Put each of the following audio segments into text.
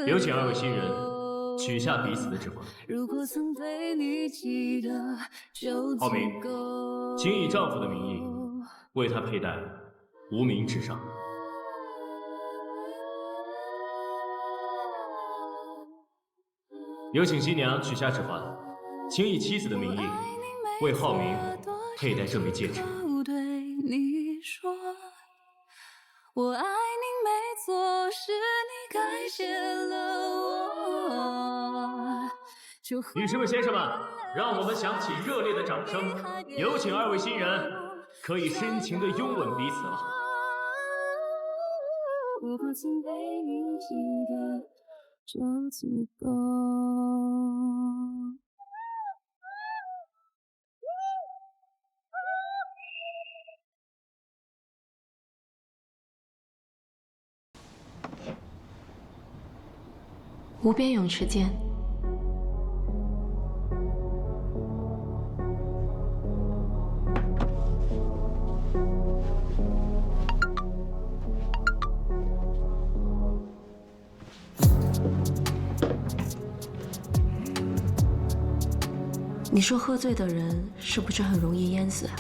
有请二位新人取下彼此的指环。浩明，请以丈夫的名义为她佩戴无名指上。有请新娘取下指环，请以妻子的名义为浩明佩戴这枚戒指。我爱你没错，是你改变了我。女士们、先生们，让我们响起热烈的掌声，有请二位新人可以深情地拥吻彼此了。如果曾被你记得就足够。无边泳池见。你说喝醉的人是不是很容易淹死啊？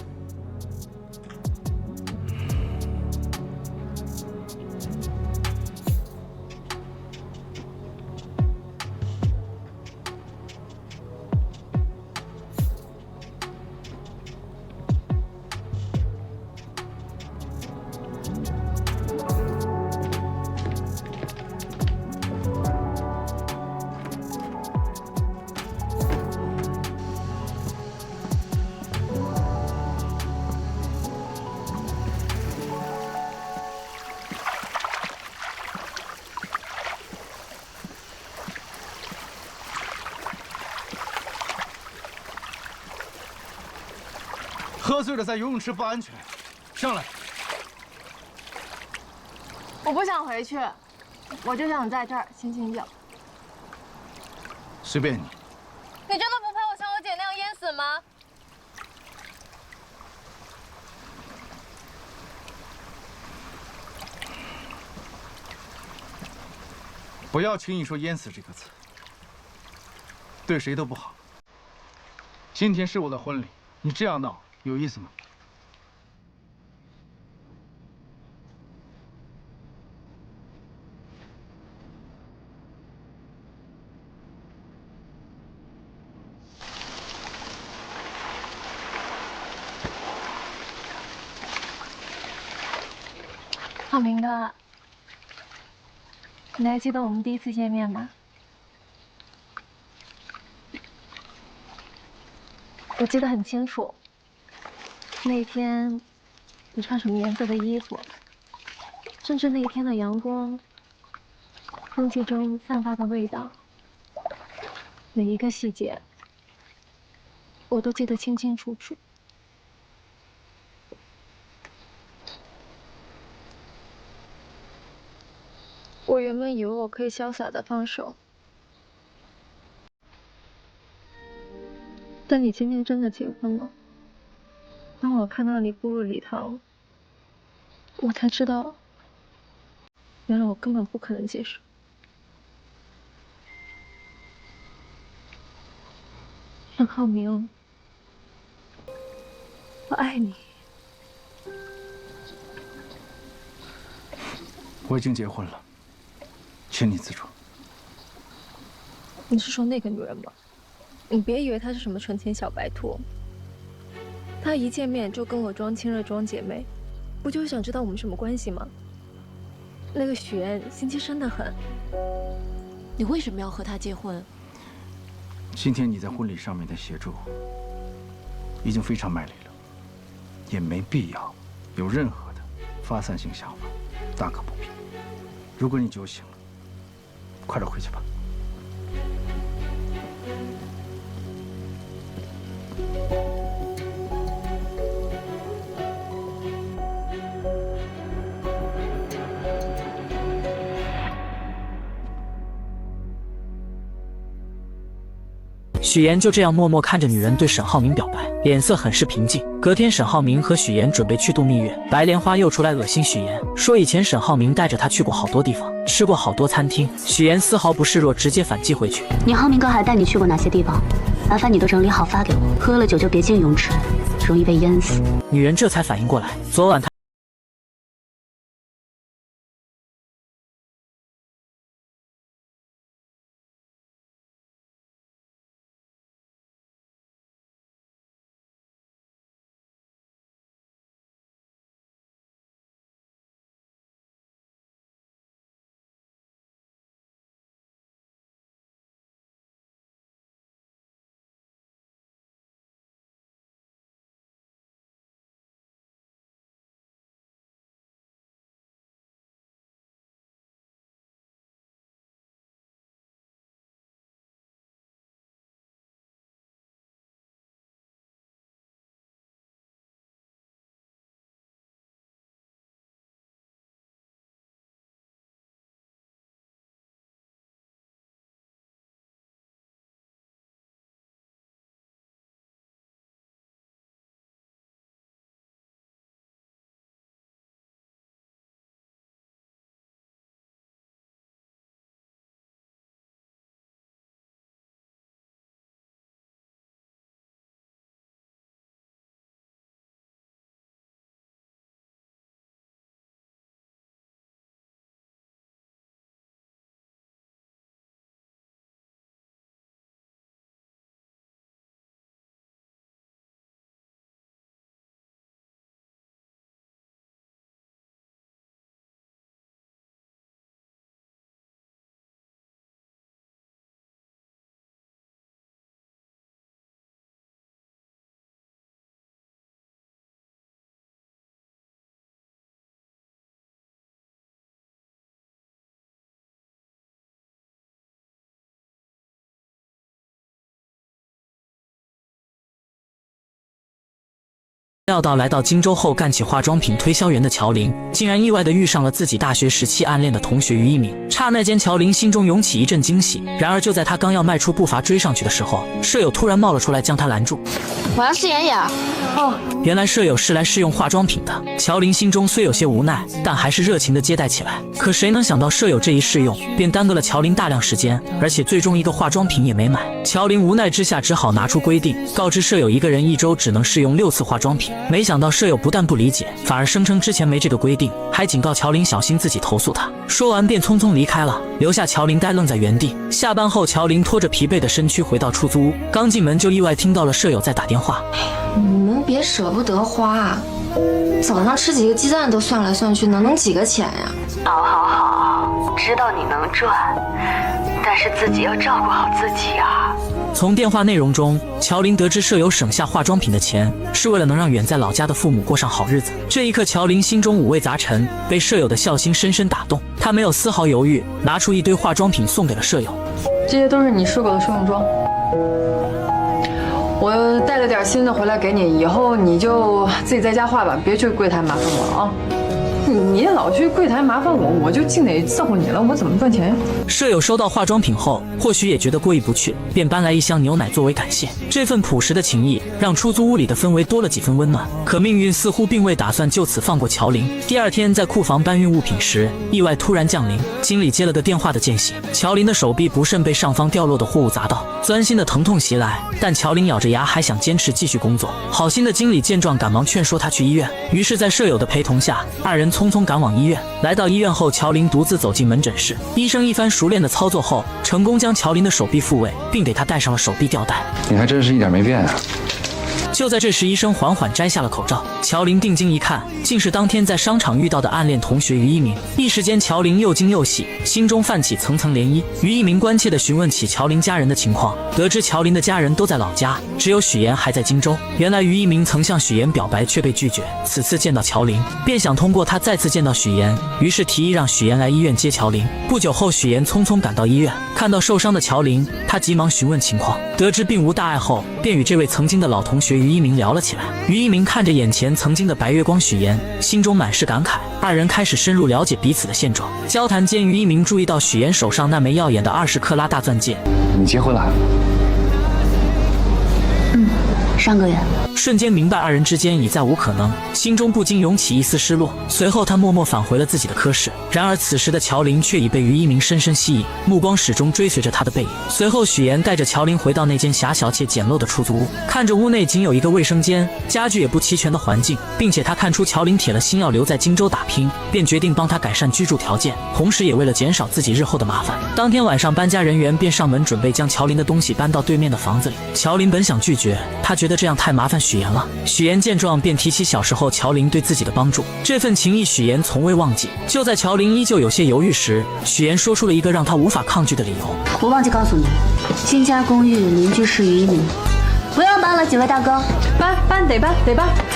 喝醉了在游泳池不安全，上来。我不想回去，我就想在这儿醒醒酒。随便你。你真的不怕我像我姐那样淹死吗？不要轻易说淹死这个词，对谁都不好。今天是我的婚礼，你这样闹有意思吗？浩明哥，你还记得我们第一次见面吗？我记得很清楚，那天你穿什么颜色的衣服，甚至那一天的阳光，空气中散发的味道，每一个细节，我都记得清清楚楚。我原本以为我可以潇洒的放手，但你今天真的结婚了。当我看到你步入礼堂，我才知道，原来我根本不可能接受。陈浩明，我爱你。我已经结婚了，请你自重。你是说那个女人吗？你别以为她是什么纯情小白兔，她一见面就跟我装亲热装姐妹，不就是想知道我们什么关系吗？那个许愿心机深得很。你为什么要和他结婚？今天你在婚礼上面的协助已经非常卖力了，也没必要有任何的发散性想法，大可不必。如果你酒醒了，快点回去吧。许岩就这样默默看着女人对沈浩明表白，脸色很是平静。隔天，沈浩明和许岩准备去度蜜月，白莲花又出来恶心许岩，说以前沈浩明带着他去过好多地方，吃过好多餐厅。许岩丝毫不示弱，直接反击回去：你浩明哥还带你去过哪些地方？麻烦你都整理好发给我。喝了酒就别进泳池，容易被淹死。女人这才反应过来，昨晚她料到来到荆州后干起化妆品推销员的乔琳，竟然意外地遇上了自己大学时期暗恋的同学于一鸣。刹那间，乔琳心中涌起一阵惊喜。然而就在她刚要迈出步伐追上去的时候，舍友突然冒了出来将她拦住。我要试妍妍。哦，原来舍友是来试用化妆品的。乔琳心中虽有些无奈，但还是热情地接待起来。可谁能想到舍友这一试用，便耽搁了乔琳大量时间，而且最终一个化妆品也没买。乔琳无奈之下只好拿出规定，告知舍友一个人一周只能试用6次化妆品。没想到舍友不但不理解，反而声称之前没这个规定，还警告乔琳小心自己投诉他。说完便匆匆离开了，留下乔琳呆愣在原地。下班后，乔琳拖着疲惫的身躯回到出租屋，刚进门就意外听到了舍友在打电话。你们别舍不得花，早上吃几个鸡蛋都算来算去，能弄几个钱呀？好，知道你能赚，但是自己要照顾好自己啊。从电话内容中，乔琳得知舍友省下化妆品的钱是为了能让远在老家的父母过上好日子。这一刻，乔琳心中五味杂陈，被舍友的孝心深深打动。她没有丝毫犹豫，拿出一堆化妆品送给了舍友。这些都是你试过的试用装，我带了点新的回来给你，以后你就自己在家画吧，别去柜台麻烦我了啊。你老去柜台麻烦我，我就净得伺候你了，我怎么赚钱呀？舍友收到化妆品后，或许也觉得过意不去，便搬来一箱牛奶作为感谢。这份朴实的情谊让出租屋里的氛围多了几分温暖。可命运似乎并未打算就此放过乔琳。第二天在库房搬运物品时，意外突然降临，经理接了个电话的间隙，乔琳的手臂不慎被上方掉落的货物砸到，钻心的疼痛袭来，但乔琳咬着牙还想坚持继续工作。好心的经理见状赶忙劝说她去医院，于是在舍友的陪同下，二人匆匆赶往医院。来到医院后，乔琳独自走进门诊室，医生一番熟练的操作后，成功将乔琳的手臂复位，并给她戴上了手臂吊带。你还真是一点没变啊。就在这时，医生缓缓摘下了口罩，乔琳定睛一看，竟是当天在商场遇到的暗恋同学于一鸣。一时间，乔琳又惊又喜，心中泛起层层涟漪。于一鸣关切地询问起乔琳家人的情况，得知乔琳的家人都在老家，只有许岩还在荆州。原来于一鸣曾向许岩表白却被拒绝，此次见到乔琳，便想通过他再次见到许岩，于是提议让许岩来医院接乔琳。不久后，许岩匆匆赶到医院，看到受伤的乔琳，他急忙询问情况，得知并无大碍后，便与这位曾经的老同学于一鸣聊了起来。于一鸣看着眼前曾经的白月光许岩，心中满是感慨。二人开始深入了解彼此的现状。交谈间，于一鸣注意到许岩手上那枚耀眼的20克拉大钻戒。你结婚了？上个月。瞬间明白二人之间已再无可能，心中不禁涌起一丝失落。随后他默默返回了自己的科室。然而此时的乔林却已被于一鸣深深吸引，目光始终追随着他的背影。随后许岩带着乔林回到那间狭小且简陋的出租屋，看着屋内仅有一个卫生间，家具也不齐全的环境，并且他看出乔林铁了心要留在荆州打拼，便决定帮他改善居住条件，同时也为了减少自己日后的麻烦。当天晚上搬家人员便上门准备将乔林的东西搬到对面的房子里。乔林本想拒绝，他觉得这样太麻烦许岩了。许岩见状便提起小时候乔林对自己的帮助，这份情谊许岩从未忘记。就在乔林依旧有些犹豫时，许岩说出了一个让他无法抗拒的理由。我忘记告诉你，新家公寓邻居是于一鸣，不用搬了，几位大哥。搬得搬。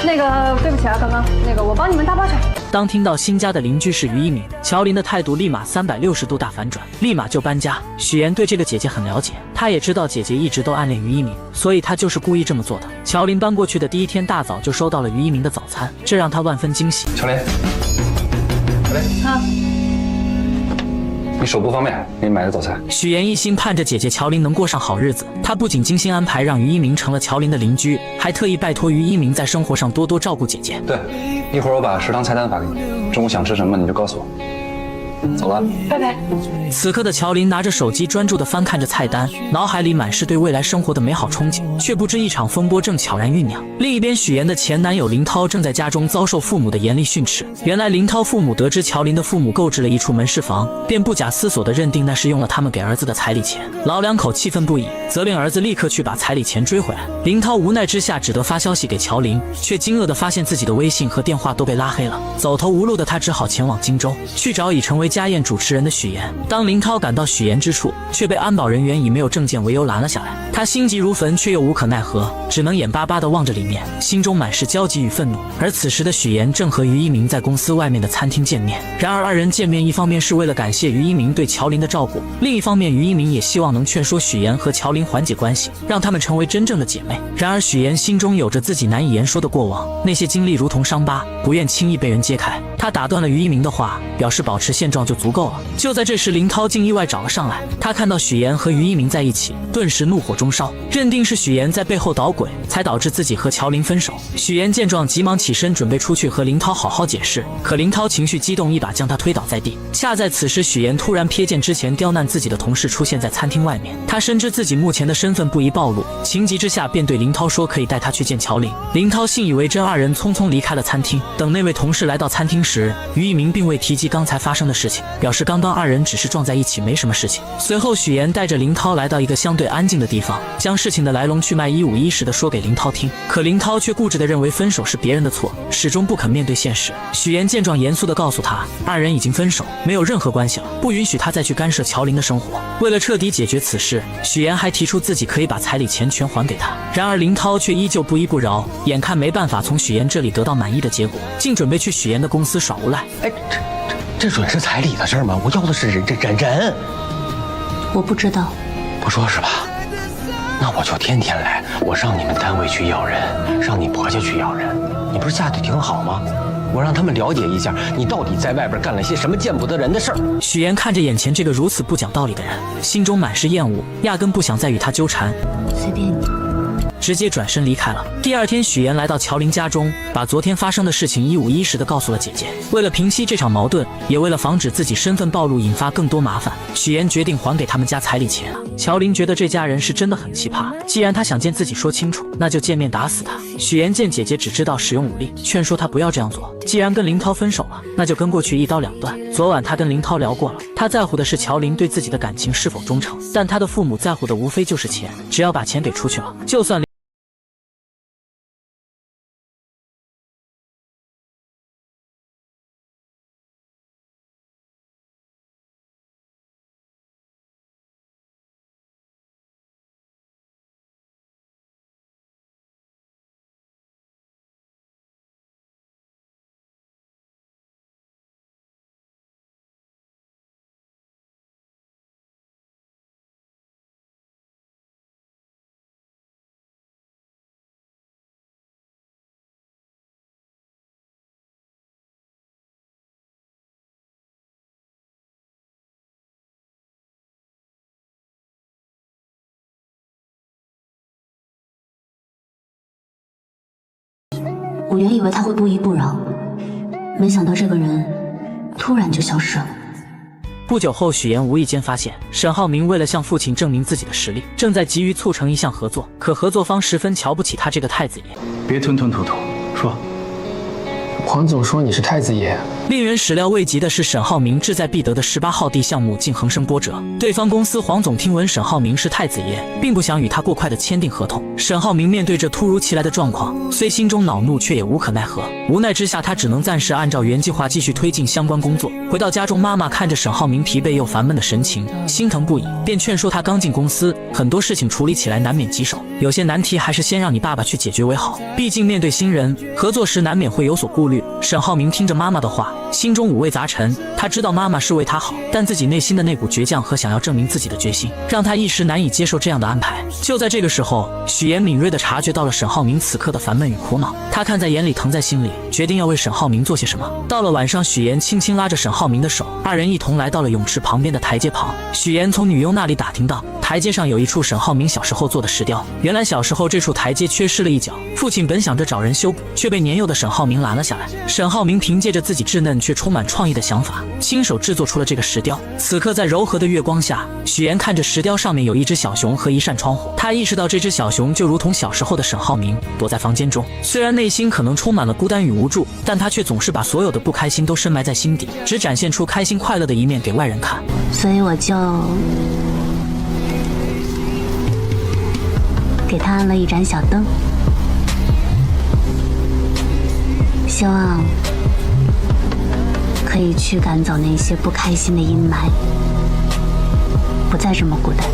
那个对不起啊，刚刚那个我帮你们搭包产。当听到新家的邻居是于一鸣，乔林的态度立马360度大反转，立马就搬家。许岩对这个姐姐很了解，他也知道姐姐一直都暗恋于一鸣，所以他就是故意这么做的。乔林搬过去的第一天大早就收到了于一鸣的早餐，这让他万分惊喜。乔林，你手不方便，给你买个早餐。许岩一心盼着姐姐乔林能过上好日子，他不仅精心安排让于一鸣成了乔林的邻居，还特意拜托于一鸣在生活上多多照顾姐姐。对，一会儿我把食堂菜单发给你，中午想吃什么你就告诉我。走了，拜拜。此刻的乔林拿着手机专注地翻看着菜单，脑海里满是对未来生活的美好憧憬，却不知一场风波正悄然酝酿。另一边，许岩的前男友林涛正在家中遭受父母的严厉训斥。原来林涛父母得知乔林的父母购置了一处门市房，便不假思索地认定那是用了他们给儿子的彩礼钱。老两口气愤不已，责令儿子立刻去把彩礼钱追回来。林涛无奈之下只得发消息给乔林，却惊愕地发现自己的微信和电话都被拉黑了。走投无路的他只好前往荆州，去找已成为家宴主持人的许岩。当林涛赶到许岩之处，却被安保人员以没有证件为由拦了下来。他心急如焚，却又无可奈何，只能眼巴巴地望着里面，心中满是焦急与愤怒。而此时的许岩正和于一鸣在公司外面的餐厅见面。然而二人见面，一方面是为了感谢于一鸣对乔林的照顾，另一方面于一鸣也希望能劝说许岩和乔林缓解关系，让他们成为真正的姐妹。然而许岩心中有着自己难以言说的过往，那些经历如同伤疤，不愿轻易被人揭开。他打断了于一鸣的话，表示保持现状就足够了。就在这时，林涛竟意外找了上来。他看到许岩和于一鸣在一起，顿时怒火中烧，认定是许岩在背后捣鬼，才导致自己和乔林分手。许岩见状，急忙起身准备出去和林涛好好解释，可林涛情绪激动，一把将他推倒在地。恰在此时，许岩突然瞥见之前刁难自己的同事出现在餐厅外面，他深知自己目前的身份不宜暴露，情急之下便对林涛说可以带他去见乔林。林涛信以为真，二人匆匆离开了餐厅。等那位同事来到餐厅时，于一鸣并未提及刚才发生的事情，表示刚刚二人只是撞在一起，没什么事情。随后许岩带着林涛来到一个相对安静的地方，将事情的来龙去脉一五一十地说给林涛听。可林涛却固执地认为分手是别人的错，始终不肯面对现实。许岩见状，严肃地告诉他，二人已经分手，没有任何关系了，不允许他再去干涉乔林的生活。为了彻底解决此事，许岩还提出自己可以把彩礼钱全还给他。然而林涛却依旧不依不饶，眼看没办法从许岩这里得到满意的结果，竟准备去许岩的公司耍无赖。哎，这准是彩礼的事吗？我要的是人。我不知道。不说是吧？那我就天天来，我上你们单位去要人，上你婆家去要人。你不是嫁得挺好吗？我让他们了解一下，你到底在外边干了些什么见不得人的事儿。许岩看着眼前这个如此不讲道理的人，心中满是厌恶，压根不想再与他纠缠。随便你。直接转身离开了。第二天，许岩来到乔林家中，把昨天发生的事情一五一十地告诉了姐姐。为了平息这场矛盾，也为了防止自己身份暴露引发更多麻烦，许岩决定还给他们家彩礼钱。乔林觉得这家人是真的很奇葩，既然他想见自己说清楚，那就见面打死他。许岩见姐姐只知道使用武力，劝说她不要这样做。既然跟林涛分手了，那就跟过去一刀两断。昨晚他跟林涛聊过了，他在乎的是乔林对自己的感情是否忠诚，但他的父母在乎的无非就是钱，只要把钱给出去了，就算我原以为他会不依不饶，没想到这个人突然就消失了。不久后，许岩无意间发现沈浩明为了向父亲证明自己的实力，正在急于促成一项合作，可合作方十分瞧不起他这个太子爷。别吞吞吐吐，说。黄总说你是太子爷。令人始料未及的是，沈浩明志在必得的18号地项目竟横生波折。对方公司黄总听闻沈浩明是太子爷，并不想与他过快的签订合同。沈浩明面对这突如其来的状况，虽心中恼怒，却也无可奈何。无奈之下，他只能暂时按照原计划继续推进相关工作。回到家中，妈妈看着沈浩明疲惫又烦闷的神情，心疼不已，便劝说他刚进公司，很多事情处理起来难免棘手，有些难题还是先让你爸爸去解决为好。毕竟面对新人，合作时难免会有所顾虑。沈浩明听着妈妈的话，心中五味杂陈。他知道妈妈是为他好，但自己内心的那股倔强和想要证明自己的决心，让他一时难以接受这样的安排。就在这个时候，许岩敏锐地察觉到了沈浩明此刻的烦闷与苦恼，他看在眼里，疼在心里，决定要为沈浩明做些什么。到了晚上，许岩轻轻拉着沈浩明的手，二人一同来到了泳池旁边的台阶旁。许岩从女佣那里打听到，台阶上有一处沈浩明小时候做的石雕，原来小时候这处台阶缺失了一角，父亲本想着找人修补，却被年幼的沈浩明拦了下来。沈浩明凭借着自己稚嫩却充满创意的想法，亲手制作出了这个石雕。此刻在柔和的月光下，许岩看着石雕上面有一只小熊和一扇窗户，他意识到这只小熊就如同小时候的沈浩明，躲在房间中。虽然内心可能充满了孤单与无助，但他却总是把所有的不开心都深埋在心底，只展现出开心快乐的一面给外人看。所以我就给他安了一盏小灯，希望可以驱赶走那些不开心的阴霾，不再这么孤单。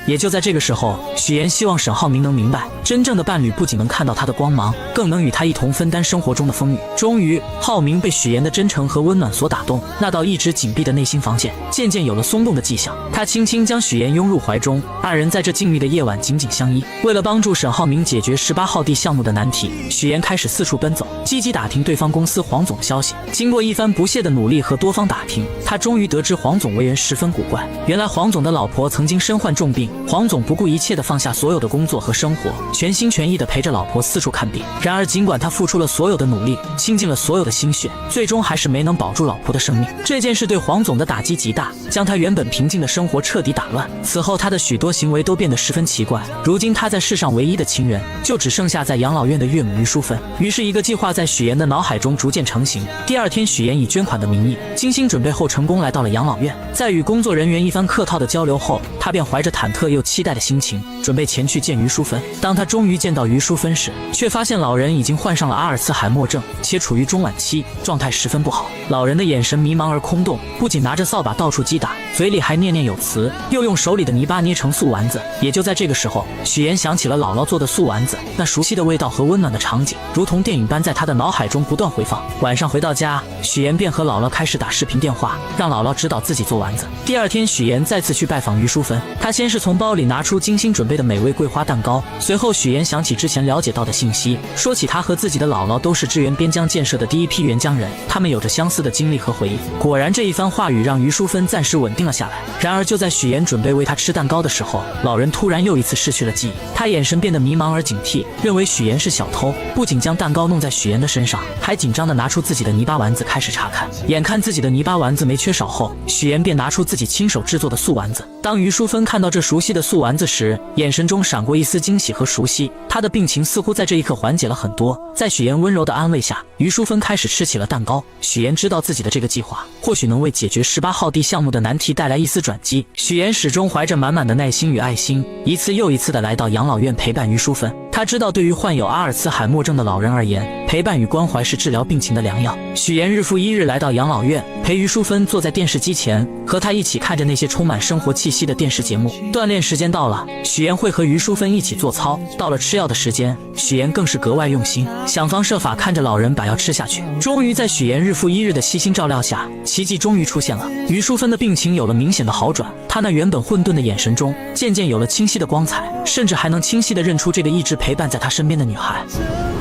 也就在这个时候，许岩希望沈浩明能明白，真正的伴侣不仅能看到他的光芒，更能与他一同分担生活中的风雨。终于，浩明被许岩的真诚和温暖所打动，那道一直紧闭的内心防线渐渐有了松动的迹象。他轻轻将许岩拥入怀中，二人在这静谧的夜晚紧紧相依。为了帮助沈浩明解决18号地项目的难题，许岩开始四处奔走，积极打听对方公司黄总的消息。经过一番不懈的努力和多方打听，他终于得知黄总为人十分古怪。原来黄总的老婆曾经身患重病，黄总不顾一切地放下所有的工作和生活，全心全意地陪着老婆四处看病。然而尽管他付出了所有的努力，倾尽了所有的心血，最终还是没能保住老婆的生命。这件事对黄总的打击极大，将他原本平静的生活彻底打乱。此后他的许多行为都变得十分奇怪。如今他在世上唯一的亲人，就只剩下在养老院的岳母于淑芬。于是一个计划在许岩的脑海中逐渐成型。第二天，许岩以捐款的名义精心准备后，成功来到了养老院。在与工作人员一番客套的交流后，他便怀着忐忑又期待的心情，准备前去见于淑芬。当他终于见到于淑芬时，却发现老人已经患上了阿尔茨海默症，且处于中晚期，状态十分不好。老人的眼神迷茫而空洞，不仅拿着扫把到处击打，嘴里还念念有词，又用手里的泥巴捏成素丸子。也就在这个时候，许岩想起了姥姥做的素丸子，那熟悉的味道和温暖的场景，如同电影般在他的脑海中不断回放。晚上回到家，许岩便和姥姥开始打视频电话，让姥姥指导自己做丸子。第二天，许岩再次去拜访于淑芬，他先是从包里拿出精心准备的美味桂花蛋糕，随后许岩想起之前了解到的信息，说起他和自己的姥姥都是支援边疆建设的第一批援疆人，他们有着相似的经历和回忆。果然，这一番话语让于淑芬暂时稳定了下来。然而就在许岩准备喂她吃蛋糕的时候，老人突然又一次失去了记忆，他眼神变得迷茫而警惕，认为许岩是小偷，不仅将蛋糕弄在许岩的身上，还紧张地拿出自己的泥巴丸子开始查看。眼看自己的泥巴丸子没缺少后，许岩便拿出自己亲手制作的素丸子。当于淑芬看到这熟悉的素丸子时，眼神中闪过一丝惊喜和熟悉，她的病情似乎在这一刻缓解了很多。在许岩温柔的安慰下，于淑芬开始吃起了蛋糕。许岩知道自己的这个计划或许能为解决18号地项目的难题带来一丝转机。许岩始终怀着满满的耐心与爱心，一次又一次地来到养老院陪伴于淑芬。他知道对于患有阿尔茨海默症的老人而言，陪伴与关怀是治疗病情的良药。许岩日复一日来到养老院，陪于淑芬坐在电视机前，和她一起看着那些充满生活气息的电视节目。锻炼时间到了，许岩会和于淑芬一起做操，到了吃药的时间，许岩更是格外用心，想方设法看着老人把药吃下去。终于在许岩日复一日的悉心照料下，奇迹终于出现了。于淑芬的病情有了明显的好转，她那原本混沌的眼神中渐渐有了清晰的光彩，甚至还能清晰地认出这个一直陪伴在她身边的女孩。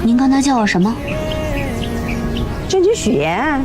您刚才叫我什么？这就许岩。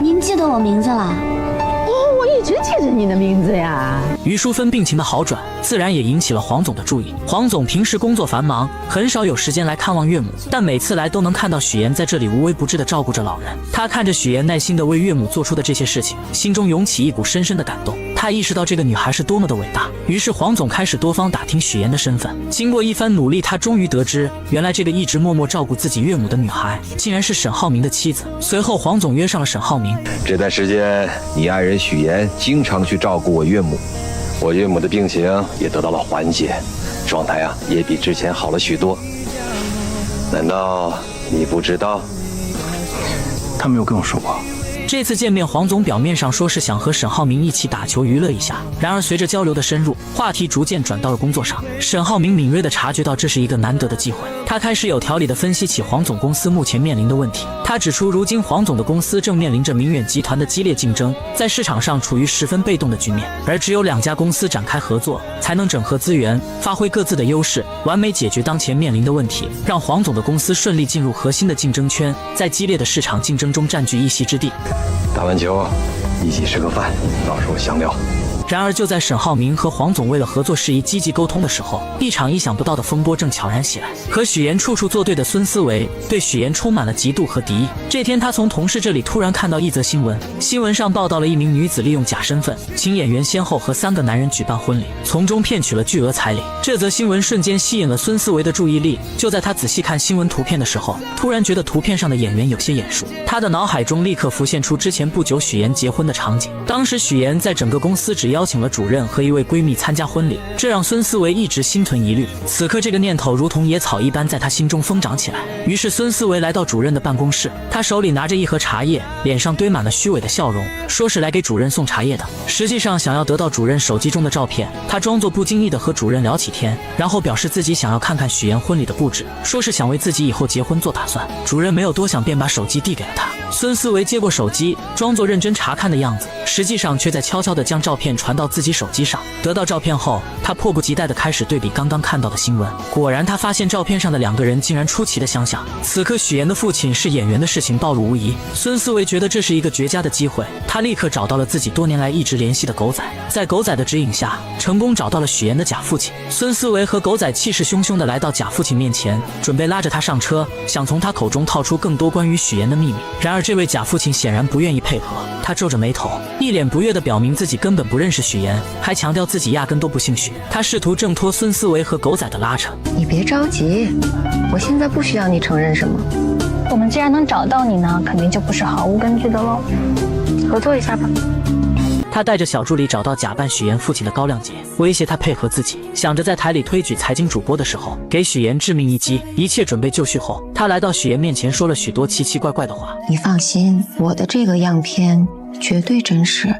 您记得我名字了？哦，我一一直记着你的名字呀。于淑芬病情的好转，自然也引起了黄总的注意。黄总平时工作繁忙，很少有时间来看望岳母，但每次来都能看到许妍在这里无微不至地照顾着老人。他看着许妍耐心地为岳母做出的这些事情，心中涌起一股深深的感动。他意识到这个女孩是多么的伟大，于是黄总开始多方打听许妍的身份。经过一番努力，他终于得知，原来这个一直默默照顾自己岳母的女孩，竟然是沈浩明的妻子。随后，黄总约上了沈浩明。这段时间，你爱人许妍经常去照顾我岳母，我岳母的病情也得到了缓解，状态也比之前好了许多。难道你不知道？他没有跟我说过。这次见面，黄总表面上说是想和沈浩明一起打球娱乐一下，然而随着交流的深入，话题逐渐转到了工作上。沈浩明敏锐地察觉到这是一个难得的机会，他开始有条理地分析起黄总公司目前面临的问题。他指出，如今黄总的公司正面临着明远集团的激烈竞争，在市场上处于十分被动的局面，而只有2家公司展开合作，才能整合资源，发挥各自的优势，完美解决当前面临的问题，让黄总的公司顺利进入核心的竞争圈，在激烈的市场竞争中占据一席之地。打完球一起吃个饭，到时候详聊。然而就在沈浩明和黄总为了合作事宜积极沟通的时候，一场意想不到的风波正悄然袭来。和许妍处处作对的孙思维对许妍充满了嫉妒和敌意。这天，他从同事这里突然看到一则新闻，新闻上报道了一名女子利用假身份，请演员先后和3个男人举办婚礼，从中骗取了巨额彩礼。这则新闻瞬间吸引了孙思维的注意力。就在他仔细看新闻图片的时候，突然觉得图片上的演员有些眼熟，他的脑海中立刻浮现出之前不久许妍结婚的场景。当时许妍在整个公司只邀请了主任和一位闺蜜参加婚礼，这让孙思维一直心存疑虑。此刻这个念头如同野草一般在他心中疯长起来。于是孙思维来到主任的办公室，他手里拿着一盒茶叶，脸上堆满了虚伪的笑容，说是来给主任送茶叶的，实际上想要得到主任手机中的照片。他装作不经意地和主任聊起天，然后表示自己想要看看许妍婚礼的布置，说是想为自己以后结婚做打算。主任没有多想，便把手机递给了他。孙思维接过手机，装作认真查看的样子，实际上却在悄悄地将照片传到自己手机上。得到照片后，他迫不及待地开始对比刚刚看到的新闻。果然，他发现照片上的2个人竟然出奇的相像。此刻许妍的父亲是演员的事情暴露无遗，孙思维觉得这是一个绝佳的机会，他立刻找到了自己多年来一直联系的狗仔，在狗仔的指引下，成功找到了许妍的假父亲。孙思维和狗仔气势汹汹地来到假父亲面前，准备拉着他上车，想从他口中套出更多关于许妍的秘密。然而这位假父亲显然不愿意配合，他皱着眉头，一脸不悦地表明自己根本不认识许妍，还强调自己压根都不姓许。他试图挣脱孙思维和狗仔的拉扯。你别着急，我现在不需要你承认什么。我们既然能找到你呢，肯定就不是毫无根据的喽。合作一下吧。他带着小助理找到假扮许妍父亲的高亮杰，威胁他配合自己，想着在台里推举财经主播的时候给许妍致命一击。一切准备就绪后，他来到许妍面前说了许多奇奇怪怪的话。你放心，我的这个样片绝对真实，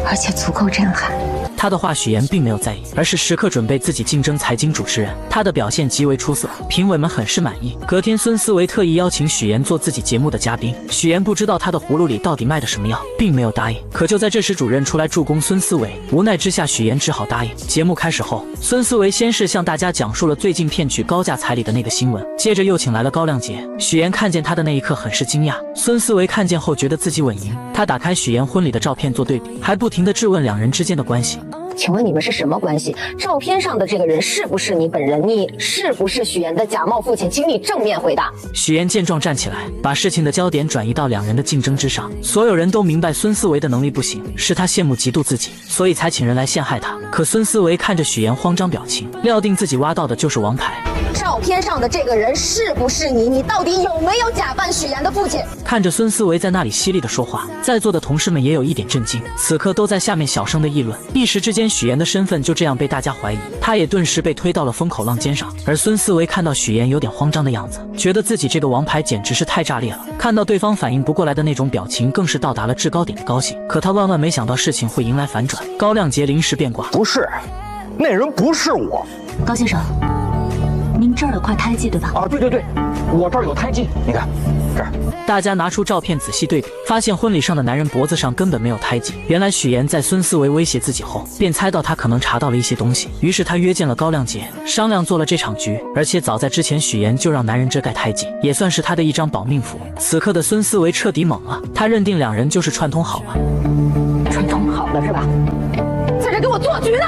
而且足够震撼。他的话许妍并没有在意，而是时刻准备自己竞争财经主持人。他的表现极为出色，评委们很是满意。隔天，孙思维特意邀请许妍做自己节目的嘉宾。许妍不知道他的葫芦里到底卖的什么药，并没有答应。可就在这时，主任出来助攻孙思维，无奈之下，许妍只好答应。节目开始后，孙思维先是向大家讲述了最近骗取高价彩礼的那个新闻，接着又请来了高亮杰。许妍看见他的那一刻很是惊讶，孙思维看见后觉得自己稳赢。他打开许妍婚礼的照片做对比，还不停地质问2人之间的关系。请问你们是什么关系？照片上的这个人是不是你本人？你是不是许妍的假冒父亲？请你正面回答。许妍见状站起来，把事情的焦点转移到2人的竞争之上。所有人都明白孙思维的能力不行，是他羡慕嫉妒自己，所以才请人来陷害他。可孙思维看着许妍慌张表情，料定自己挖到的就是王牌。照片上的这个人是不是你？你到底有没有假扮许妍的父亲？看着孙思维在那里犀利的说话，在座的同事们也有一点震惊，此刻都在下面小声的议论。一时之间，许妍的身份就这样被大家怀疑，她也顿时被推到了风口浪尖上。而孙思维看到许妍有点慌张的样子，觉得自己这个王牌简直是太炸裂了。看到对方反应不过来的那种表情，更是到达了制高点的高兴。可他万万没想到事情会迎来反转，高亮杰临时变卦：不是，那人不是我。高先生，您这儿有块胎记对吧？啊，对，我这儿有胎记，你看这儿。大家拿出照片仔细对比，发现婚礼上的男人脖子上根本没有胎记。原来许妍在孙思维威胁自己后，便猜到他可能查到了一些东西，于是他约见了高亮杰，商量做了这场局。而且早在之前，许妍就让男人遮盖胎记，也算是他的一张保命符。此刻的孙思维彻底懵了，他认定2人就是串通好了。串通好了。的是吧？在这给我做局呢！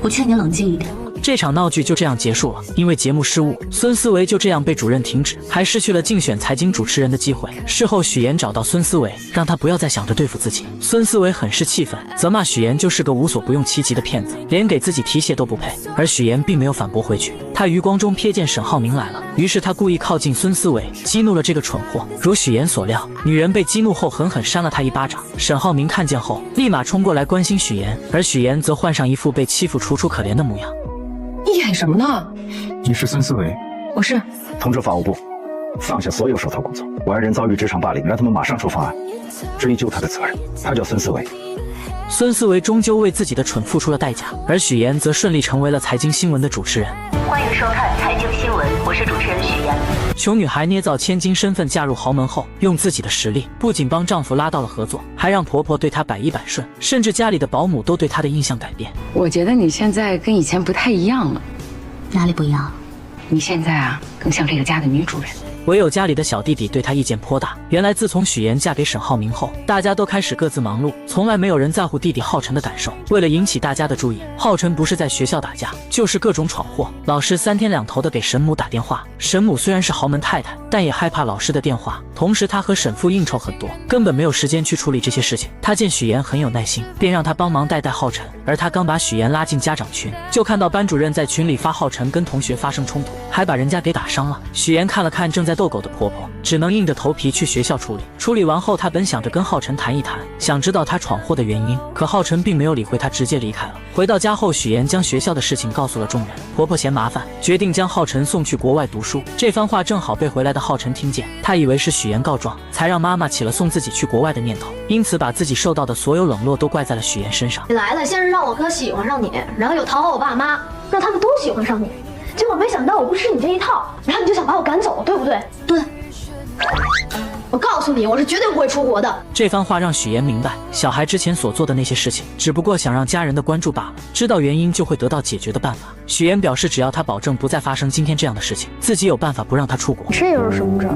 我劝你冷静一点。这场闹剧就这样结束了，因为节目失误，孙思维就这样被主任停职，还失去了竞选财经主持人的机会。事后许岩找到孙思维，让他不要再想着对付自己。孙思维很是气愤，责骂许岩就是个无所不用其极的骗子，连给自己提鞋都不配。而许岩并没有反驳回去，他余光中瞥见沈浩明来了，于是他故意靠近孙思维，激怒了这个蠢货。如许岩所料，女人被激怒后狠狠扇了他一巴掌。沈浩明看见后，立马冲过来关心许岩，而许岩则换上一副被欺负楚楚可怜的模样。你演什么呢？你是孙思维？我是。通知法务部，放下所有手头工作。我爱人遭遇职场霸凌，让他们马上出方案，追究他的责任。他叫孙思维。孙思维终究为自己的蠢付出了代价，而许岩则顺利成为了财经新闻的主持人。欢迎收看财经新闻，我是主持人许岩。穷女孩捏造千金身份嫁入豪门后，用自己的实力不仅帮丈夫拉到了合作，还让婆婆对她百依百顺，甚至家里的保姆都对她的印象改变。我觉得你现在跟以前不太一样了。哪里不一样？你现在啊，更像这个家的女主人。唯有家里的小弟弟对她意见颇大。原来自从许岩嫁给沈浩明后，大家都开始各自忙碌，从来没有人在乎弟弟浩辰的感受。为了引起大家的注意，浩辰不是在学校打架，就是各种闯祸。老师3天2头的给沈母打电话，沈母虽然是豪门太太，但也害怕老师的电话。同时他和沈父应酬很多，根本没有时间去处理这些事情。他见许岩很有耐心，便让他帮忙带浩辰。而他刚把许岩拉进家长群，就看到班主任在群里发浩辰跟同学发生冲突，还把人家给打伤了。许岩看了看正在逗狗的婆婆，只能硬着头皮去学校处理。处理完后，他本想着跟浩辰谈一谈，想知道他闯祸的原因，可浩辰并没有理会他，直接离开了。回到家后，许岩将学校的事情告诉了众人。婆婆嫌麻烦，决定将浩辰送去国外读书。这番话正好被回来的浩辰听见，他以为是许岩告状，才让妈妈起了送自己去国外的念头，因此把自己受到的所有冷落都怪在了许岩身上。你来了，先是让我哥喜欢上你，然后又讨好我爸妈，让他们都喜欢上你。结果没想到我不吃你这一套，然后你就想把我赶走，对不对？对。我告诉你，我是绝对不会出国的。这番话让许岩明白，小孩之前所做的那些事情，只不过想让家人的关注罢了。知道原因就会得到解决的办法。许岩表示，只要他保证不再发生今天这样的事情，自己有办法不让他出国。这又是什么招？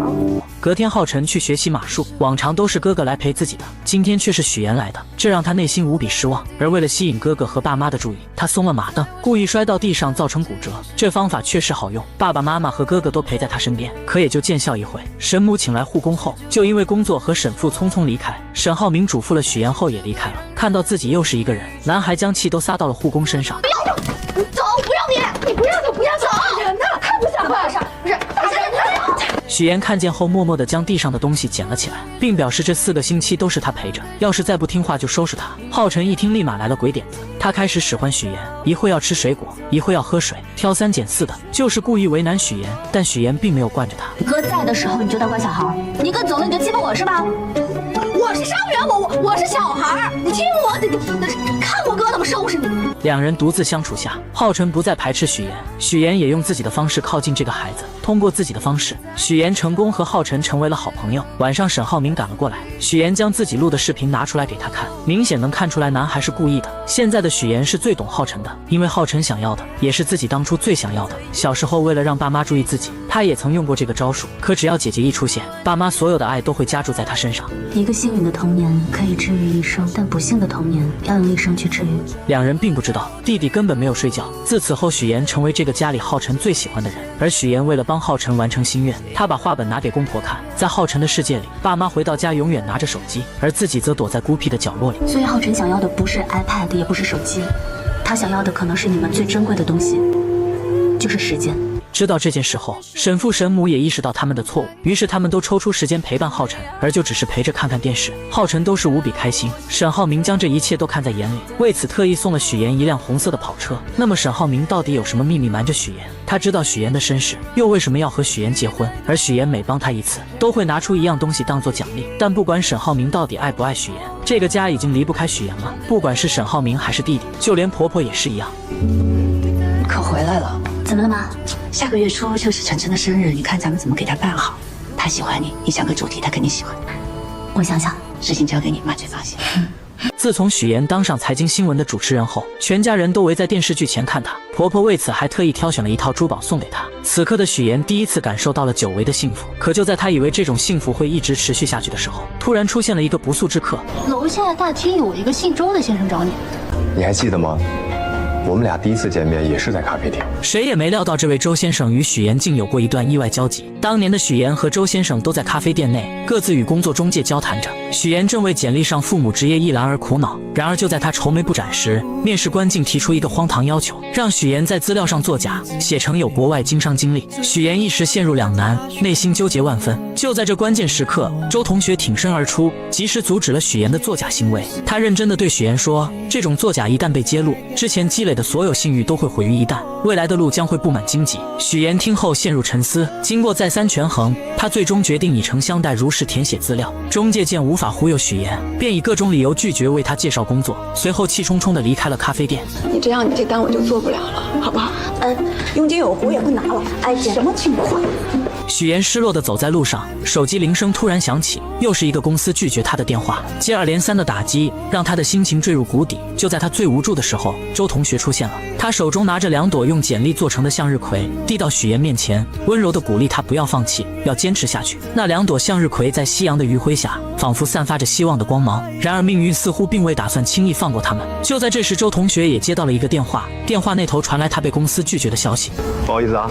隔天，浩辰去学习马术，往常都是哥哥来陪自己的，今天却是许岩来的，这让他内心无比失望。而为了吸引哥哥和爸妈的注意，他松了马蹬，故意摔到地上，造成骨折。这方法确实好用，爸爸妈妈和哥哥都陪在他身边，可也就见效一回。沈母请来护工后，就因为工作和沈父匆匆离开，沈浩明嘱咐了许岩后也离开了。看到自己又是一个人，男孩将气都撒到了护工身上。不要走，不要你不要就不要走，人呢？太不像话了！不是，大家许岩看见后，默默地将地上的东西捡了起来，并表示这4个星期都是他陪着，要是再不听话就收拾他。浩辰一听，立马来了鬼点子，他开始使唤许岩，一会要吃水果，一会要喝水，挑3拣4的，就是故意为难许岩。但许岩并没有惯着他。哥在的时候你就当乖小孩，你哥走了你就欺负我是吧？我是伤员，我是小孩，你欺负我，你看我哥怎么收拾你。两人独自相处下，浩辰不再排斥许岩，许岩也用自己的方式靠近这个孩子。通过自己的方式，许岩成功和浩辰成为了好朋友。晚上，沈浩明赶了过来，许岩将自己录的视频拿出来给他看，明显能看出来男孩是故意的。现在的许岩是最懂浩辰的，因为浩辰想要的也是自己当初最想要的。小时候为了让爸妈注意自己，他也曾用过这个招数，可只要姐姐一出现，爸妈所有的爱都会加注在他身上。一个幸运的童年可以治愈一生，但不幸的童年要用一生去治愈。两人并不知道，弟弟根本没有睡觉。自此后，许岩成为这个家里浩辰最喜欢的人。而许岩为了帮浩辰完成心愿，他把画本拿给公婆看。在浩辰的世界里，爸妈回到家永远拿着手机，而自己则躲在孤僻的角落里。所以浩辰想要的不是 iPad， 也不是手机，他想要的可能是你们最珍贵的东西，就是时间。知道这件事后，沈父沈母也意识到他们的错误，于是他们都抽出时间陪伴浩辰，而就只是陪着看看电视。浩辰都是无比开心。沈浩明将这一切都看在眼里，为此特意送了许岩一辆红色的跑车。那么沈浩明到底有什么秘密瞒着许岩？他知道许岩的身世，又为什么要和许岩结婚？而许岩每帮他一次，都会拿出一样东西当做奖励。但不管沈浩明到底爱不爱许岩，这个家已经离不开许岩了。不管是沈浩明还是弟弟，就连婆婆也是一样。可回来了。怎么了吗？下个月初就是晨晨的生日，你看咱们怎么给他办好？他喜欢你，你想个主题，他肯定喜欢。我想想，事情交给你，妈最放心。自从许妍当上财经新闻的主持人后，全家人都围在电视剧前看她。婆婆为此还特意挑选了一套珠宝送给她。此刻的许妍第一次感受到了久违的幸福。可就在她以为这种幸福会一直持续下去的时候，突然出现了一个不速之客。楼下大厅有一个姓周的先生找你。你还记得吗？我们俩第一次见面也是在咖啡厅。谁也没料到这位周先生与许妍竟有过一段意外交集。当年的许妍和周先生都在咖啡店内，各自与工作中介交谈着。许妍正为简历上父母职业一栏而苦恼，然而就在她愁眉不展时，面试官竟提出一个荒唐要求，让许妍在资料上作假，写成有国外经商经历。许妍一时陷入两难，内心纠结万分。就在这关键时刻，周同学挺身而出，及时阻止了许妍的作假行为。他认真地对许妍说，这种作假一旦被揭露，之前积累的所有信誉都会毁于一旦，未来的路将会布满荆棘。许妍听后陷入沉思，经过再三权衡，她最终决定以诚相待，如实填写资料。中介见无法忽悠许妍，便以各种理由拒绝为她介绍工作，随后气冲冲地离开了咖啡店。你这样，你这单我就做不了了，好不好？佣金有糊也不拿了，哎，什么情况？许妍失落地走在路上，手机铃声突然响起，又是一个公司拒绝她的电话。接二连三的打击让她的心情坠入谷底。就在她最无助的时候，周同学出现了。他手中拿着2朵用简历做成的向日葵，递到许妍面前，温柔地鼓励她不要放弃，要坚持下去。那2朵向日葵在夕阳的余晖下，仿佛散发着希望的光芒。然而命运似乎并未打算轻易放过他们。就在这时，周同学也接到了一个电话，电话那头传来他被公司拒绝的消息。不好意思啊，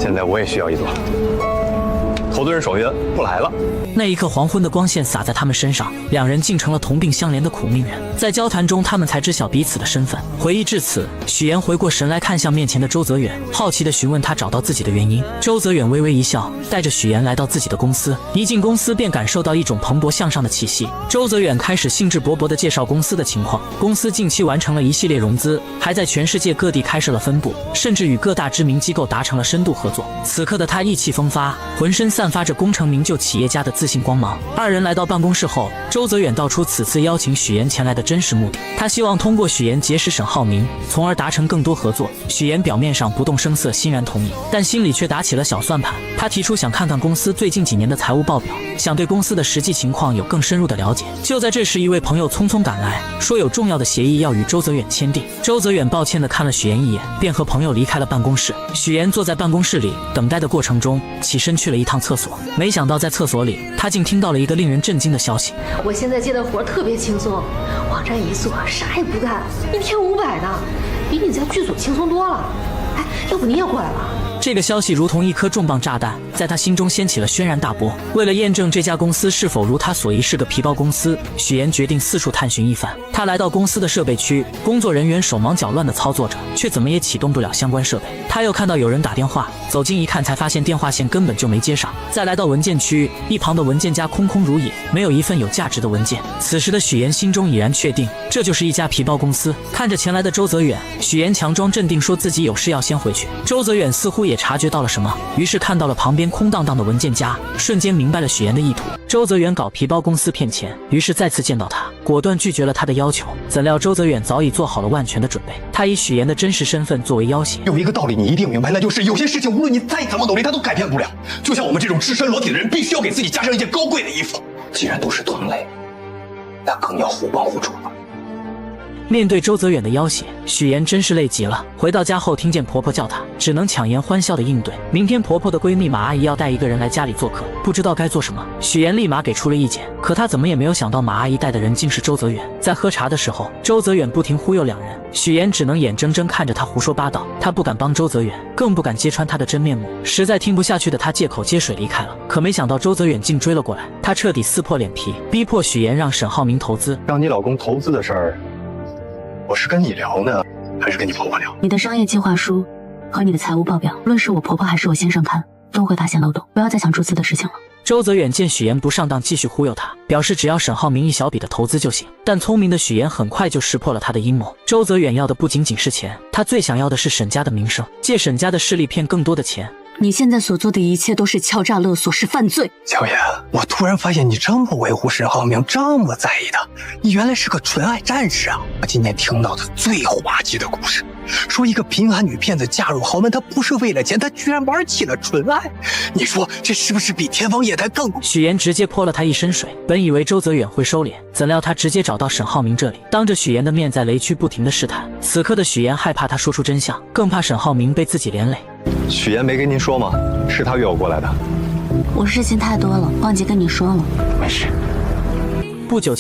现在我也需要1朵。投资人手续不来了。那一刻，黄昏的光线洒在他们身上，两人竟成了同病相怜的苦命人。在交谈中，他们才知晓彼此的身份。回忆至此，许妍回过神来，看向面前的周泽远，好奇地询问他找到自己的原因。周泽远微微一笑，带着许妍来到自己的公司。一进公司便感受到一种蓬勃向上的气息。周泽远开始兴致勃勃地介绍公司的情况。公司近期完成了一系列融资，还在全世界各地开设了分部，甚至与各大知名机构达成了深度合作。此刻的他意气风发，浑身散发着功成名就企业家的自信光芒。二人来到办公室后，周泽远道出此次邀请许妍前来的真实目的。他希望通过许妍结识沈浩明，从而达成更多合作。许妍表面上不动声色，欣然同意，但心里却打起了小算盘。他提出想看看公司最近几年的财务报表，想对公司的实际情况有更深入的了解。就在这时，一位朋友匆匆赶来，说有重要的协议要与周泽远签订。周泽远抱歉地看了许妍一眼，便和朋友离开了办公室。许妍坐在办公室里等待的过程中，起身去了一趟厕所。没想到在厕所里，他竟听到了一个令人震惊的消息。我现在接的活特别轻松，网站一做，啥也不干，1天500呢，比你在剧组轻松多了。哎，要不你也过来吧？这个消息如同一颗重磅炸弹，在他心中掀起了轩然大波。为了验证这家公司是否如他所疑是个皮包公司，许妍决定四处探寻一番。他来到公司的设备区，工作人员手忙脚乱地操作着，却怎么也启动不了相关设备。他又看到有人打电话，走近一看，才发现电话线根本就没接上。再来到文件区，一旁的文件夹空空如也，没有一份有价值的文件。此时的许妍心中已然确定，这就是一家皮包公司。看着前来的周泽远，许妍强装镇定，说自己有事要先回去。周泽远似乎也察觉到了什么，于是看到了旁边空荡荡的文件夹，瞬间明白了许妍的意图。周泽远搞皮包公司骗钱，于是再次见到他，果断拒绝了他的要求。怎料周泽远早已做好了万全的准备，他以许妍的真实身份作为要挟。有一个道理你一定明白，那就是有些事情无论你再怎么努力，它都改变不了。就像我们这种赤身裸体的人，必须要给自己加上一件高贵的衣服。既然都是同类，那更要互帮互助了。面对周泽远的要挟，许妍真是累极了。回到家后，听见婆婆叫她，只能强颜欢笑的应对。明天婆婆的闺蜜马阿姨要带一个人来家里做客，不知道该做什么。许妍立马给出了意见，可她怎么也没有想到马阿姨带的人竟是周泽远。在喝茶的时候，周泽远不停忽悠两人，许妍只能眼睁睁看着他胡说八道。她不敢帮周泽远，更不敢揭穿他的真面目。实在听不下去的她借口接水离开了。可没想到周泽远竟追了过来，他彻底撕破脸皮，逼迫许妍让沈浩明投资。让你老公投资的事儿，我是跟你聊呢，还是跟你婆婆聊？你的商业计划书和你的财务报表，无论是我婆婆还是我先生看，都会发现漏洞。不要再想诸此的事情了。周泽远见许妍不上当，继续忽悠他，表示只要沈浩明一小笔的投资就行。但聪明的许妍很快就识破了他的阴谋。周泽远要的不仅仅是钱，他最想要的是沈家的名声，借沈家的势力骗更多的钱。你现在所做的一切都是敲诈勒索，是犯罪。小妍，我突然发现你这么维护沈浩明，这么在意他，你原来是个纯爱战士啊！我今天听到的最滑稽的故事，说一个贫寒女骗子嫁入豪门，她不是为了钱，她居然玩起了纯爱。你说这是不是比天方夜谭更？许岩直接泼了他一身水。本以为周泽远会收敛，怎料他直接找到沈浩明这里，当着许岩的面在雷区不停的试探。此刻的许岩害怕他说出真相，更怕沈浩明被自己连累。许岩没跟您说吗？是他约我过来的。我事情太多了，忘记跟你说了。没事。不久。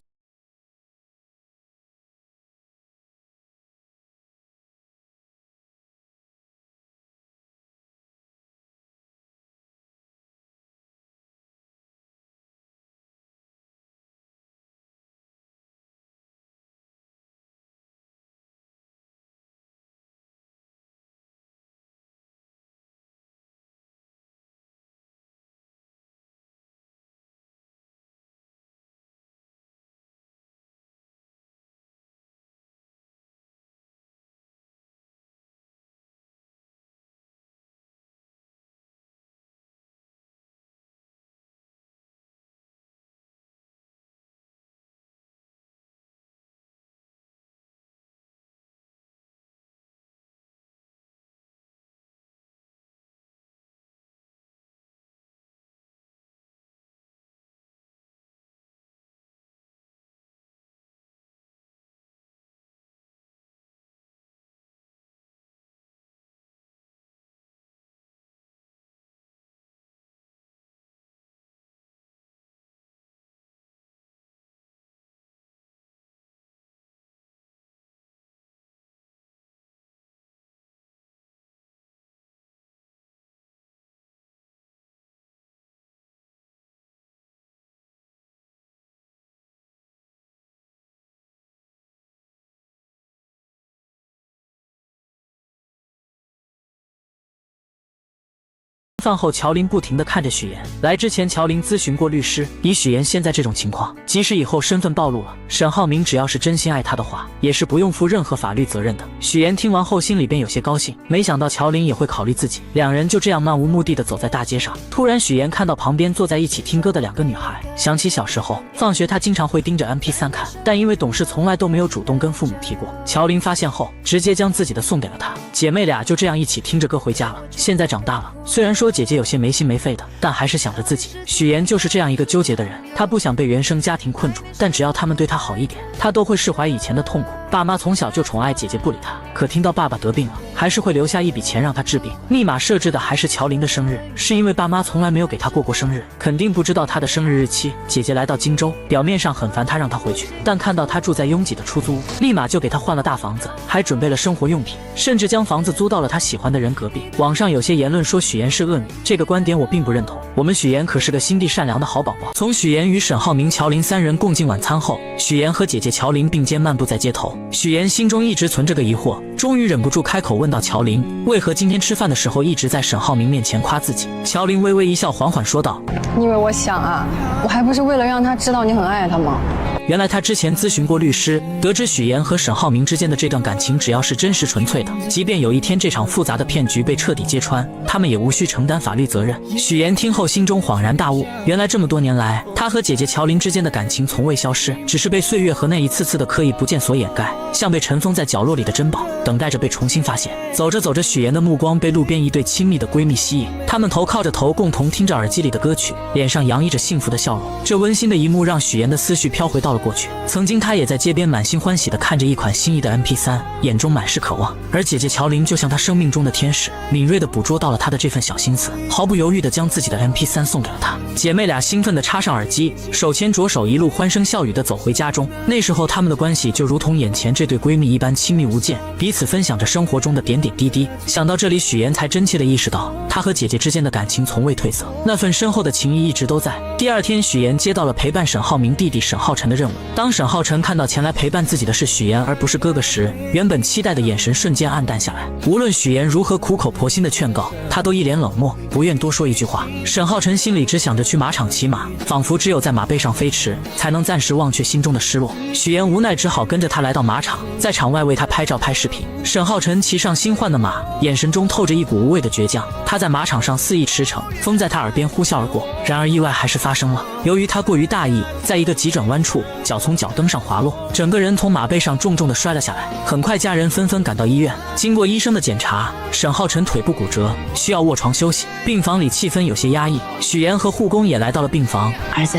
饭后，乔林不停地看着许岩。来之前，乔林咨询过律师，以许岩现在这种情况，即使以后身份暴露了，沈浩明只要是真心爱他的话，也是不用负任何法律责任的。许岩听完后，心里便有些高兴，没想到乔林也会考虑自己。两人就这样漫无目的地走在大街上，突然许岩看到旁边坐在一起听歌的两个女孩，想起小时候放学他经常会盯着 MP3 看，但因为懂事，从来都没有主动跟父母提过。乔林发现后，直接将自己的送给了他，姐妹俩就这样一起听着歌回家了。现在长大了，虽然说姐姐有些没心没肺的，但还是想着自己。许岩就是这样一个纠结的人，他不想被原生家庭困住，但只要他们对他好一点，他都会释怀以前的痛苦。爸妈从小就宠爱姐姐不理他，可听到爸爸得病了，还是会留下一笔钱让他治病。密码设置的还是乔林的生日，是因为爸妈从来没有给他过生日，肯定不知道他的生日日期。姐姐来到荆州，表面上很烦他让他回去，但看到他住在拥挤的出租屋，立马就给他换了大房子，还准备了生活用品，甚至将房子租到了他喜欢的人隔壁。网上有些言论说许岩是恶女，这个观点我并不认同。我们许岩可是个心地善良的好宝宝。从许岩与沈浩明、乔林三人共进晚餐后，许岩和姐姐乔林并肩漫步在街头。许岩心中一直存着个疑惑，终于忍不住开口问到乔林，为何今天吃饭的时候一直在沈浩明面前夸自己？乔林微微一笑，缓缓说道，因为我想啊，我还不是为了让他知道你很爱他吗？原来他之前咨询过律师，得知许岩和沈浩明之间的这段感情只要是真实纯粹的，即便有一天这场复杂的骗局被彻底揭穿，他们也无需承担法律责任。许岩听后心中恍然大悟，原来这么多年来，他和姐姐乔林之间的感情从未消失，只是被岁月和那一次次的刻意不见所掩盖，像被尘封在角落里的珍宝，等待着被重新发现。走着走着，许岩的目光被路边一对亲密的闺蜜吸引，她们头靠着头，共同听着耳机里的歌曲，脸上洋溢着幸福的笑容。这温馨的一幕让许岩的思绪飘回到了过去，曾经他也在街边满心欢喜地看着一款心仪的 MP3， 眼中满是渴望。而姐姐乔林就像他生命中的天使，敏锐地捕捉到了他的这份小心思，毫不犹豫地将自己的 MP3 送给了他。姐妹俩兴奋地插上耳机，手牵着手，一路欢声笑语地走回家中。那时候他们的关系就如同眼前这对闺蜜一般亲密无间，彼此分享着生活中的点点滴滴。想到这里，许岩才真切地意识到，他和姐姐之间的感情从未褪色，那份深厚的情谊一直都在。第二天，许岩接到了陪伴沈浩明弟弟沈浩辰的任务。当沈浩辰看到前来陪伴自己的是许岩而不是哥哥时，原本期待的眼神瞬间暗淡下来。无论许岩如何苦口婆心的劝告，他都一脸冷漠，不愿多说一句话。沈浩辰心里只想着去马场骑马，仿佛只有在马背上飞驰，才能暂时忘却心中的失落。许岩无奈只好跟着他来到马场，在场外为他拍照拍视频。沈浩辰骑上新换的马，眼神中透着一股无畏的倔强。他在马场上肆意驰骋，风在他耳边呼啸而过。然而意外还是发生了，由于他过于大意，在一个急转弯处，脚从脚蹬上滑落，整个人从马背上重重地摔了下来。很快，家人纷纷赶到医院。经过医生的检查，沈浩辰腿部骨折，需要卧床休息。病房里气氛有些压抑，许岩和护工也来到了病房。儿子，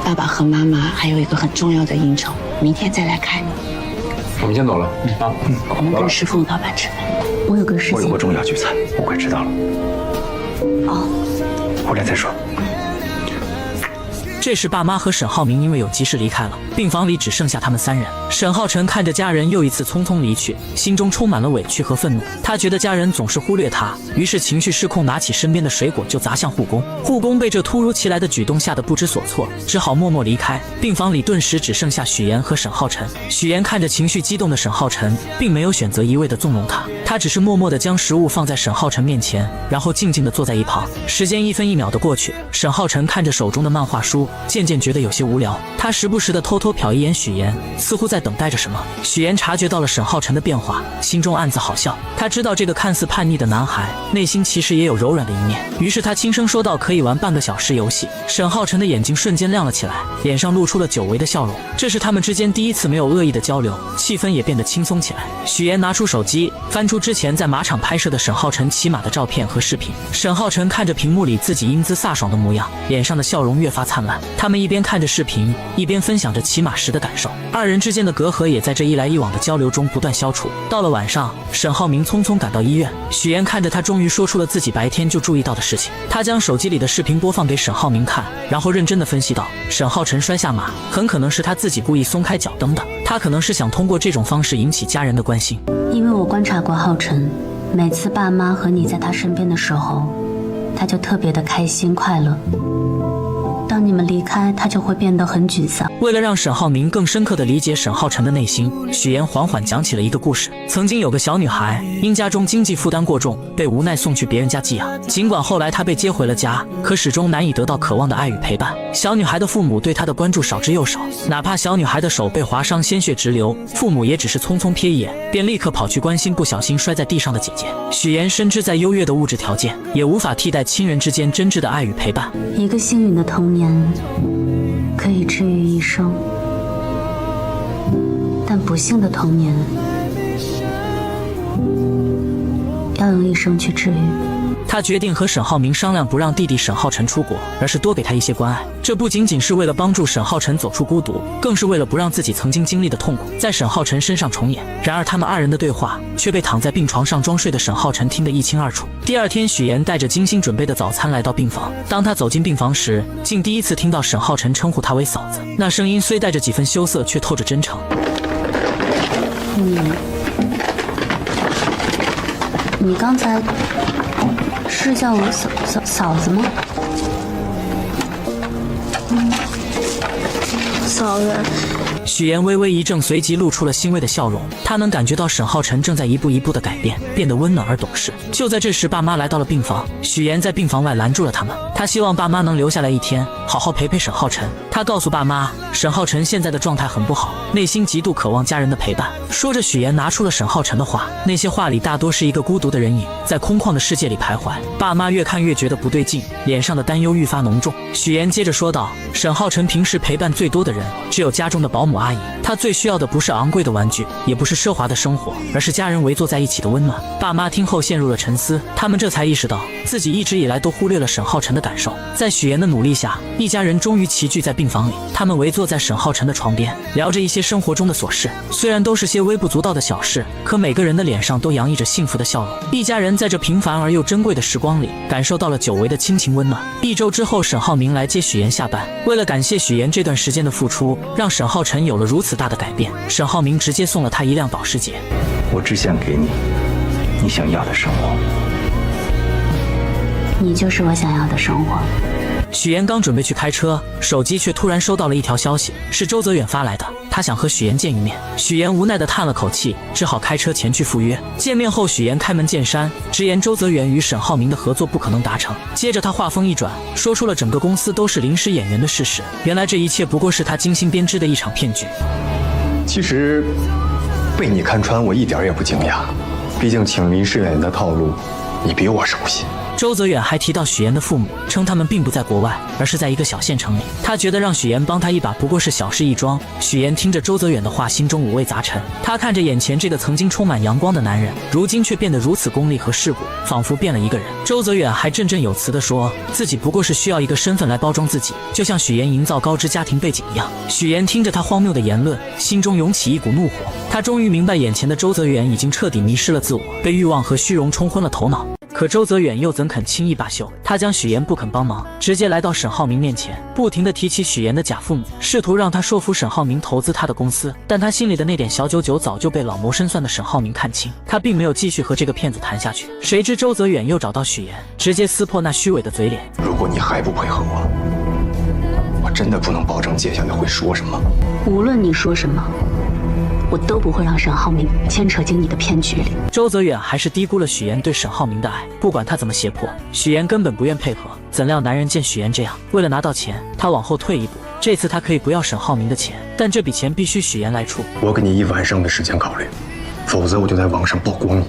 爸爸和妈妈还有一个很重要的应酬，明天再来看你。我们先走了。我们跟师傅老板吃饭。我有个事情。我有个重要聚餐，我快迟到了。回来再说。这时，爸妈和沈浩明因为有急事离开了，病房里只剩下他们3人。沈浩辰看着家人又一次匆匆离去，心中充满了委屈和愤怒。他觉得家人总是忽略他，于是情绪失控，拿起身边的水果就砸向护工。护工被这突如其来的举动吓得不知所措，只好默默离开。病房里顿时只剩下许岩和沈浩辰。许岩看着情绪激动的沈浩辰，并没有选择一味的纵容他，他只是默默地将食物放在沈浩辰面前，然后静静地坐在一旁。时间1分1秒的过去，沈浩辰看着手中的漫画书，渐渐觉得有些无聊。他时不时地偷偷瞟一眼许岩，似乎在等待着什么。许岩察觉到了沈浩辰的变化，心中暗自好笑。他知道这个看似叛逆的男孩，内心其实也有柔软的一面。于是他轻声说道：“可以玩半个小时游戏。”沈浩辰的眼睛瞬间亮了起来，脸上露出了久违的笑容。这是他们之间第一次没有恶意的交流，气氛也变得轻松起来。许岩拿出手机，翻出之前在马场拍摄的沈浩辰骑马的照片和视频。沈浩辰看着屏幕里自己英姿飒爽的模样，脸上的笑容越发灿烂。他们一边看着视频，一边分享着骑马时的感受。2人之间的隔阂也在这一来一往的交流中不断消除。到了晚上，沈浩明匆匆赶到医院。许岩看着他，终于说出了自己白天就注意到的事情。他将手机里的视频播放给沈浩明看，然后认真地分析道：沈浩辰摔下马，很可能是他自己故意松开脚蹬的，他可能是想通过这种方式引起家人的关心。因为我观察过浩辰，每次爸妈和你在他身边的时候，他就特别的开心快乐。当你们离开，他就会变得很沮丧。为了让沈浩明更深刻地理解沈浩辰的内心，许岩缓缓讲起了一个故事。曾经有个小女孩，因家中经济负担过重，被无奈送去别人家寄养。尽管后来她被接回了家，可始终难以得到渴望的爱与陪伴。小女孩的父母对她的关注少之又少，哪怕小女孩的手被划伤，鲜血直流，父母也只是匆匆瞥一眼，便立刻跑去关心不小心摔在地上的姐姐。许岩深知，在优越的物质条件也无法替代亲人之间真挚的爱与陪伴。一个幸运的童年可以治愈一生，但不幸的童年要用一生去治愈。他决定和沈浩明商量，不让弟弟沈浩辰出国，而是多给他一些关爱。这不仅仅是为了帮助沈浩辰走出孤独，更是为了不让自己曾经经历的痛苦在沈浩辰身上重演。然而他们2人的对话却被躺在病床上装睡的沈浩辰听得一清二楚。第2天，许岩带着精心准备的早餐来到病房。当他走进病房时，竟第一次听到沈浩辰称呼他为嫂子，那声音虽带着几分羞涩，却透着真诚。你刚才是叫我嫂子吗？嫂子。许岩微微一怔，随即露出了欣慰的笑容。他能感觉到沈浩辰正在一步一步的改变，变得温暖而懂事。就在这时，爸妈来到了病房。许岩在病房外拦住了他们，他希望爸妈能留下来一天，好好陪陪沈浩辰。他告诉爸妈，沈浩辰现在的状态很不好，内心极度渴望家人的陪伴。说着，许岩拿出了沈浩辰的画，那些画里大多是一个孤独的人影，在空旷的世界里徘徊。爸妈越看越觉得不对劲，脸上的担忧愈发浓重。许岩接着说道：沈浩辰平时陪伴最多的人只有家中的保姆阿姨，他最需要的不是昂贵的玩具，也不是奢华的生活，而是家人围坐在一起的温暖。爸妈听后陷入了沉思，他们这才意识到自己一直以来都忽略了沈浩辰的感受。在许岩的努力下，一家人终于齐聚在病房里，他们围坐在沈浩辰的床边，聊着一些生活中的琐事。虽然都是些微不足道的小事，可每个人的脸上都洋溢着幸福的笑容。一家人在这平凡而又珍贵的时光里，感受到了久违的亲情温暖。1周之后，沈浩明来接许岩下班。为了感谢许岩这段时间的付出，让沈浩辰有了如此大的改变，沈浩明直接送了他一辆保时捷。我只想给你你想要的生活。你就是我想要的生活。许岩刚准备去开车，手机却突然收到了一条消息，是周泽远发来的，他想和许岩见一面。许岩无奈地叹了口气，只好开车前去赴约。见面后，许岩开门见山，直言周泽远与沈浩明的合作不可能达成。接着他话锋一转，说出了整个公司都是临时演员的事实。原来这一切不过是他精心编织的一场骗局。其实被你看穿，我一点也不惊讶，毕竟请临时演员的套路，你比我熟悉。周泽远还提到许岩的父母，称他们并不在国外，而是在一个小县城里。他觉得让许岩帮他一把不过是小事一桩。许岩听着周泽远的话，心中五味杂陈。他看着眼前这个曾经充满阳光的男人，如今却变得如此功利和世故，仿佛变了一个人。周泽远还振振有词地说，自己不过是需要一个身份来包装自己，就像许岩营造高知家庭背景一样。许岩听着他荒谬的言论，心中涌起一股怒火。他终于明白，眼前的周泽远已经彻底迷失了自我，被欲望和虚荣冲昏了头脑。可周泽远又怎肯轻易罢休？他将许岩不肯帮忙，直接来到沈浩明面前，不停地提起许岩的假父母，试图让他说服沈浩明投资他的公司。但他心里的那点小九九早就被老谋深算的沈浩明看清，他并没有继续和这个骗子谈下去。谁知周泽远又找到许岩，直接撕破那虚伪的嘴脸。如果你还不配合我真的不能保证接下来会说什么。无论你说什么，我都不会让沈浩明牵扯进你的骗局里。周泽远还是低估了许岩对沈浩明的爱，不管他怎么胁迫，许岩根本不愿配合。怎料男人见许岩这样，为了拿到钱，他往后退一步。这次他可以不要沈浩明的钱，但这笔钱必须许岩来出。我给你1晚上的时间考虑，否则我就在网上曝光你。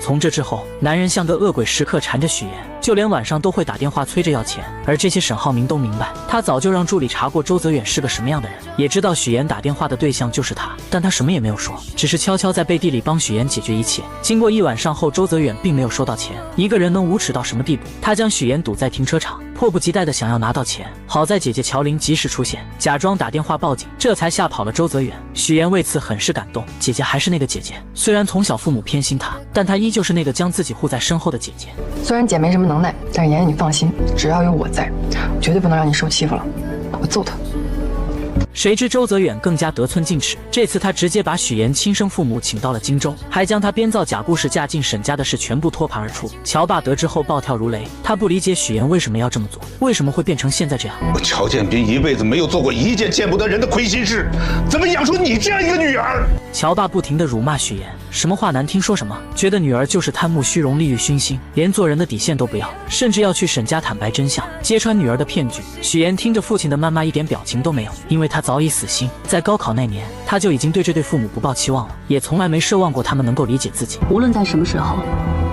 从这之后，男人像个恶鬼，时刻缠着许岩，就连晚上都会打电话催着要钱。而这些沈浩明都明白，他早就让助理查过周泽远是个什么样的人，也知道许岩打电话的对象就是他，但他什么也没有说，只是悄悄在背地里帮许岩解决一切。经过1晚上后，周泽远并没有收到钱。一个人能无耻到什么地步？他将许岩堵在停车场，迫不及待地想要拿到钱。好在姐姐乔玲及时出现，假装打电话报警，这才吓跑了周泽远。许岩为此很是感动，姐姐还是那个姐姐，虽然从小父母偏心她，但她依旧是那个将自己护在身后的姐姐。虽然姐没什么能耐，但是妍妍你放心，只要有我在，绝对不能让你受欺负了。我揍她。谁知周泽远更加得寸进尺，这次他直接把许岩亲生父母请到了荆州，还将他编造假故事嫁进沈家的事全部托盘而出。乔爸得知后暴跳如雷，他不理解许岩为什么要这么做，为什么会变成现在这样。我乔建斌一辈子没有做过一件见不得人的亏心事，怎么养出你这样一个女儿？乔爸不停地辱骂许岩，什么话难听说什么，觉得女儿就是贪慕虚荣、利欲熏心，连做人的底线都不要，甚至要去沈家坦白真相，揭穿女儿的骗局。许岩听着父亲的谩骂一点表情都没有，因为他早已死心。在高考那年，他就已经对这对父母不抱期望了，也从来没奢望过他们能够理解自己。无论在什么时候，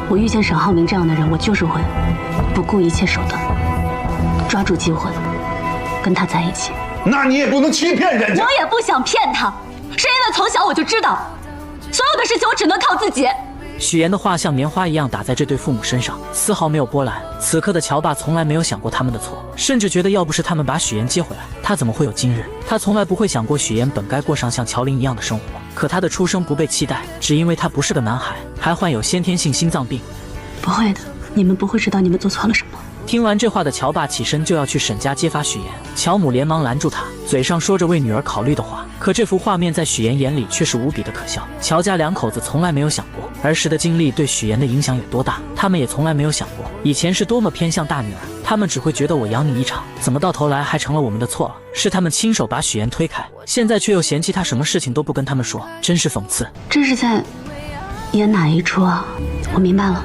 我遇见沈浩明这样的人，我就是会不顾一切手段，抓住机会跟他在一起。那你也不能欺骗人家。我也不想骗他，是因为从小我就知道，所有的事情我只能靠自己。许岩的话像棉花一样打在这对父母身上，丝毫没有波澜。此刻的乔爸从来没有想过他们的错，甚至觉得要不是他们把许岩接回来，他怎么会有今日？他从来不会想过许岩本该过上像乔玲一样的生活，可他的出生不被期待，只因为他不是个男孩，还患有先天性心脏病。不会的，你们不会知道你们做错了什么。听完这话的乔爸起身就要去沈家揭发许岩，乔母连忙拦住他，嘴上说着为女儿考虑的话，可这幅画面在许岩眼里却是无比的可笑。乔家两口子从来没有想过儿时的经历对许岩的影响有多大，他们也从来没有想过以前是多么偏向大女儿，他们只会觉得我养你一场，怎么到头来还成了我们的错了？是他们亲手把许岩推开，现在却又嫌弃他什么事情都不跟他们说，真是讽刺。这是在演哪一出啊？我明白了。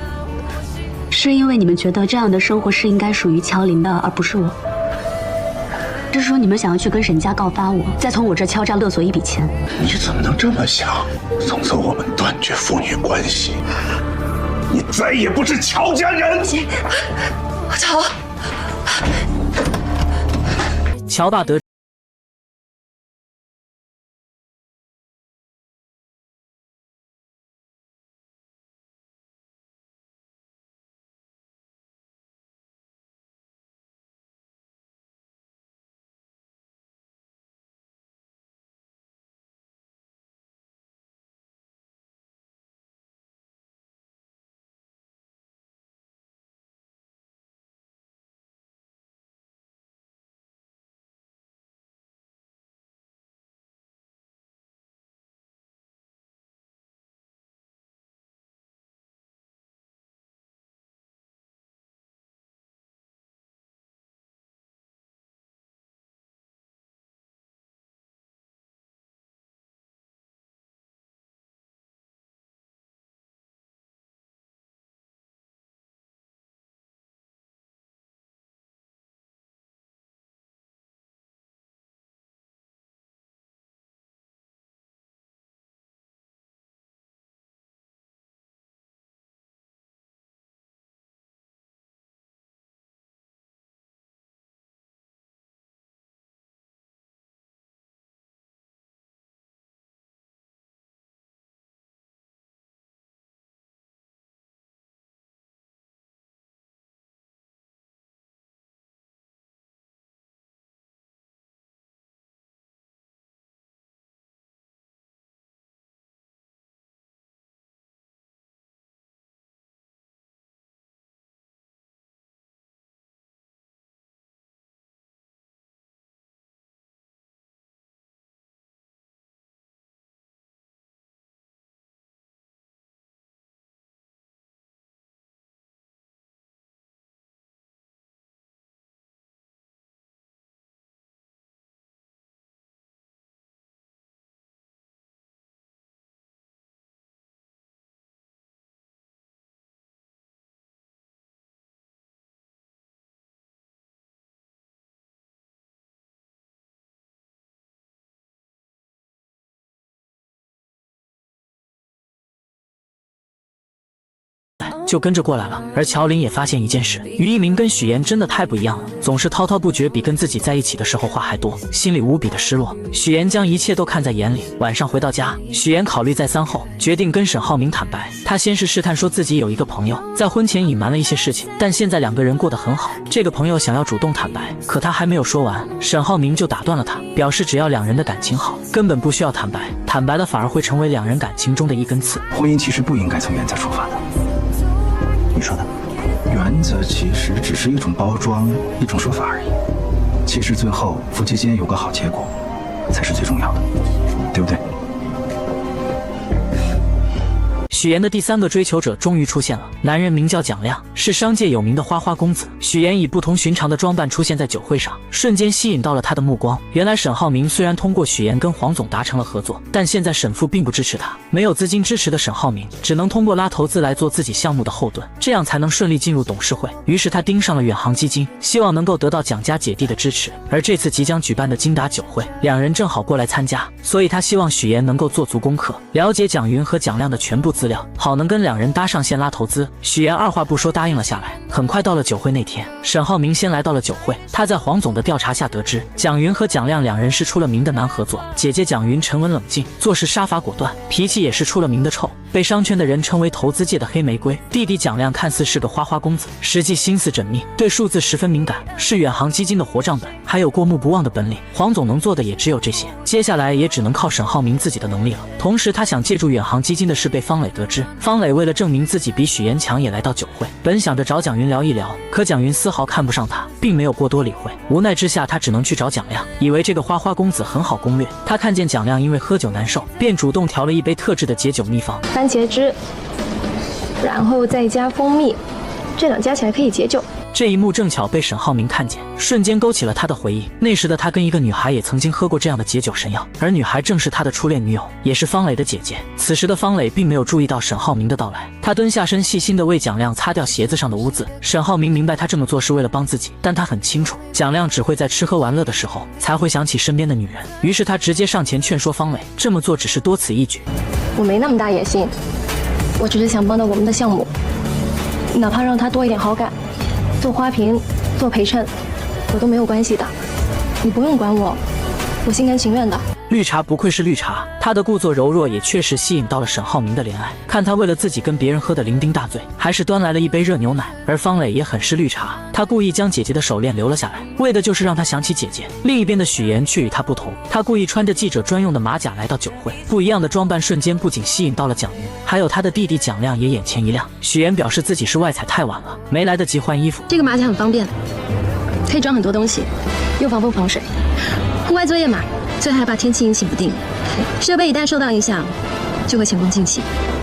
是因为你们觉得这样的生活是应该属于乔玲的，而不是我。是说你们想要去跟沈家告发我，再从我这敲诈勒索一笔钱？你怎么能这么想？从此我们断绝父女关系，你再也不是乔家人。乔爸得就跟着过来了。而乔林也发现一件事，于一鸣跟许妍真的太不一样了，总是滔滔不绝，比跟自己在一起的时候话还多，心里无比的失落。许妍将一切都看在眼里。晚上回到家，许妍考虑再三后，决定跟沈浩明坦白。她先是试探说自己有一个朋友，在婚前隐瞒了一些事情，但现在两个人过得很好。这个朋友想要主动坦白，可他还没有说完，沈浩明就打断了他，表示只要两人的感情好，根本不需要坦白，坦白了反而会成为两人感情中的一根刺。婚姻其实不应该从原则出发的。你说的，原则其实只是一种包装，一种说法而已。其实最后夫妻间有个好结果，才是最重要的，对不对？许妍的第三个追求者终于出现了，男人名叫蒋亮，是商界有名的花花公子。许妍以不同寻常的装扮出现在酒会上，瞬间吸引到了他的目光。原来沈浩明虽然通过许妍跟黄总达成了合作，但现在沈父并不支持他，没有资金支持的沈浩明只能通过拉投资来做自己项目的后盾，这样才能顺利进入董事会。于是他盯上了远航基金，希望能够得到蒋家姐弟的支持。而这次即将举办的金达酒会，两人正好过来参加，所以他希望许妍能够做足功课，了解蒋云和蒋亮的全部资料，好能跟两人搭上线拉投资。许妍二话不说答应了下来。很快到了酒会那天，沈浩明先来到了酒会，他在黄总的调查下得知，蒋云和蒋亮两人是出了名的难合作。姐姐蒋云沉稳冷静，做事杀伐果断，脾气也是出了名的臭，被商圈的人称为投资界的黑玫瑰。弟弟蒋亮看似是个花花公子，实际心思缜密，对数字十分敏感，是远航基金的活账本，还有过目不忘的本领。黄总能做的也只有这些，接下来也只能靠沈浩明自己的能力了。同时他想借助远航基金的事被方磊得知，方磊为了证明自己比许妍强，也来到酒会，本想着找蒋云聊一聊，可蒋云丝毫看不上他，并没有过多理会。无奈之下，他只能去找蒋亮，以为这个花花公子很好攻略。他看见蒋亮因为喝酒难受，便主动调了一杯特制的解酒秘方，番茄汁，然后再加蜂蜜，这两加起来可以解酒。这一幕正巧被沈浩明看见，瞬间勾起了他的回忆。那时的他跟一个女孩也曾经喝过这样的解酒神药，而女孩正是他的初恋女友，也是方磊的姐姐。此时的方磊并没有注意到沈浩明的到来，他蹲下身细心地为蒋亮擦掉鞋子上的污渍。沈浩明明白他这么做是为了帮自己，但他很清楚蒋亮只会在吃喝玩乐的时候才会想起身边的女人，于是他直接上前劝说方磊，这么做只是多此一举。我没那么大野心，我只是想帮到我们的项目，哪怕让他多一点好感，做花瓶，做陪衬，我都没有关系的，你不用管我，我心甘情愿的。绿茶不愧是绿茶，她的故作柔弱也确实吸引到了沈浩明的怜爱。看他为了自己跟别人喝得酩酊大醉，还是端来了一杯热牛奶。而方磊也很是绿茶，他故意将姐姐的手链留了下来，为的就是让她想起姐姐。另一边的许妍却与他不同，她故意穿着记者专用的马甲来到酒会，不一样的装扮瞬间不仅吸引到了蒋云，还有他的弟弟蒋亮也眼前一亮。许妍表示自己是外采太晚了，没来得及换衣服。这个马甲很方便，可以装很多东西，又防风防水。户外作业嘛，最害怕天气阴晴不定，设备一旦受到影响，就会前功尽弃。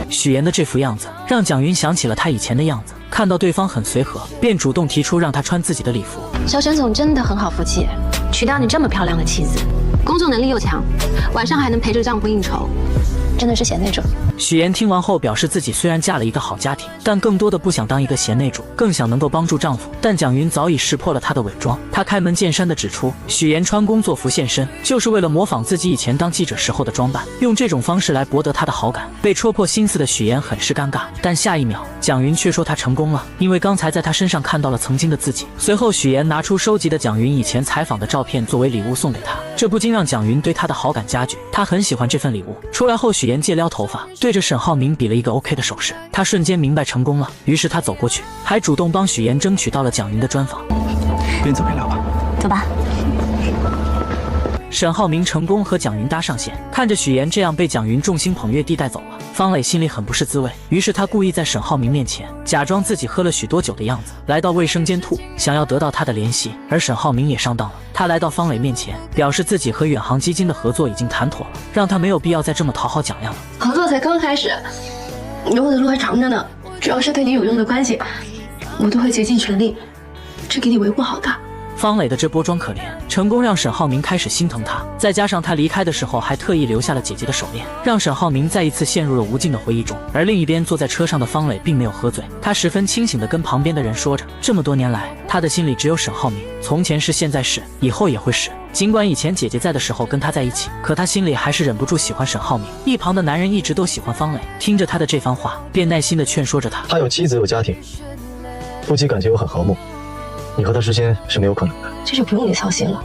许妍的这副样子让蒋云想起了他以前的样子，看到对方很随和，便主动提出让他穿自己的礼服。小沈总真的很好福气，娶到你这么漂亮的妻子，工作能力又强，晚上还能陪着丈夫应酬，真的是贤内助。许妍听完后表示自己虽然嫁了一个好家庭，但更多的不想当一个贤内助，更想能够帮助丈夫。但蒋云早已识破了她的伪装，她开门见山地指出，许妍穿工作服现身，就是为了模仿自己以前当记者时候的装扮，用这种方式来博得她的好感。被戳破心思的许妍很是尴尬，但下一秒蒋云却说她成功了，因为刚才在她身上看到了曾经的自己。随后许妍拿出收集的蒋云以前采访的照片作为礼物送给她，这不禁让蒋云对她的好感加剧，她很喜欢这份礼物。出来后许妍借撩头发，对着沈浩明比了一个 OK 的手势，他瞬间明白成功了，于是他走过去，还主动帮许妍争取到了蒋云的专访。边走边聊吧。走吧。沈浩明成功和蒋云搭上线，看着许妍这样被蒋云众星捧月地带走了，方磊心里很不是滋味，于是他故意在沈浩明面前假装自己喝了许多酒的样子，来到卫生间吐，想要得到他的怜惜。而沈浩明也上当了，他来到方磊面前，表示自己和远航基金的合作已经谈妥了，让他没有必要再这么讨好蒋亮了。合作才刚开始，以后的路还长着呢，只要是对你有用的关系，我都会竭尽全力去给你维护好的。方磊的这波装可怜，成功让沈浩明开始心疼他，再加上他离开的时候还特意留下了姐姐的手链，让沈浩明再一次陷入了无尽的回忆中。而另一边坐在车上的方磊并没有喝醉，他十分清醒地跟旁边的人说着，这么多年来，他的心里只有沈浩明，从前是，现在是，以后也会是。尽管以前姐姐在的时候跟他在一起，可他心里还是忍不住喜欢沈浩明。一旁的男人一直都喜欢方磊，听着他的这番话，便耐心的劝说着他。他有妻子有家庭，夫妻感情又很和睦，你和他之间是没有可能的。这就不用你操心了。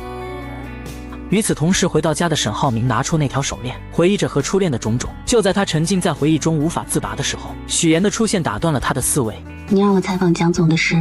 与此同时，回到家的沈浩明拿出那条手链，回忆着和初恋的种种。就在他沉浸在回忆中无法自拔的时候，许岩的出现打断了他的思维。你让我采访蒋总的事，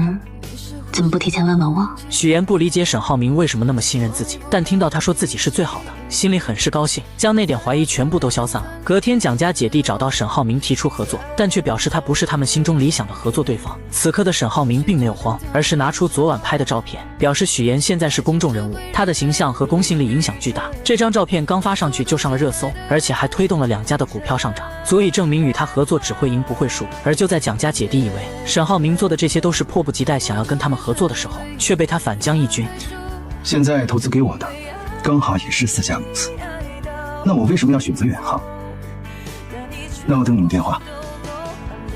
怎么不提前问问我？许岩不理解沈浩明为什么那么信任自己，但听到他说自己是最好的，心里很是高兴，将那点怀疑全部都消散了。隔天，蒋家姐弟找到沈浩明提出合作，但却表示他不是他们心中理想的合作对方。此刻的沈浩明并没有慌，而是拿出昨晚拍的照片，表示许岩现在是公众人物，他的形象和公信力影响巨大。这张照片刚发上去就上了热搜，而且还推动了两家的股票上涨，足以证明与他合作只会赢不会输。而就在蒋家姐弟以为沈浩明做的这些都是迫不及待想要跟他们合作的时候，却被他反将一军。现在投资给我的刚好也是4家公司，那我为什么要选择远航？那我等你们电话。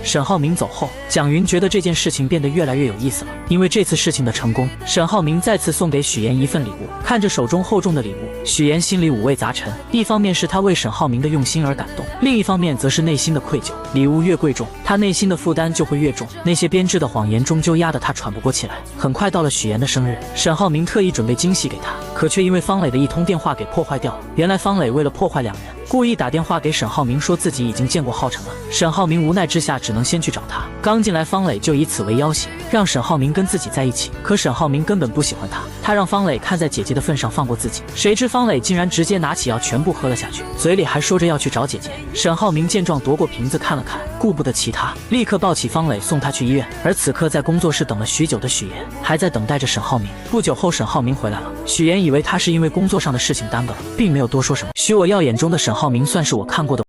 沈浩明走后，蒋云觉得这件事情变得越来越有意思了。因为这次事情的成功，沈浩明再次送给许岩一份礼物。看着手中厚重的礼物，许岩心里五味杂陈。一方面是他为沈浩明的用心而感动，另一方面则是内心的愧疚。礼物越贵重，他内心的负担就会越重。那些编织的谎言终究压得他喘不过气来。很快到了许岩的生日，沈浩明特意准备惊喜给他，可却因为方磊的一通电话给破坏掉了。原来方磊为了破坏两人，故意打电话给沈浩明，说自己已经见过浩辰了。沈浩明无奈之下只能先去找他。刚进来，方磊就以此为要挟，让沈浩明跟自己在一起。可沈浩明根本不喜欢他，他让方磊看在姐姐的份上放过自己。谁知方磊竟然直接拿起药全部喝了下去，嘴里还说着要去找姐姐。沈浩明见状夺过瓶子看了看，顾不得其他，立刻抱起方磊送他去医院。而此刻在工作室等了许久的许岩还在等待着沈浩明。不久后，沈浩明回来了。许岩以为他是因为工作上的事情耽搁了，并没有多说什么。许我耀眼中的沈浩明算是我看过的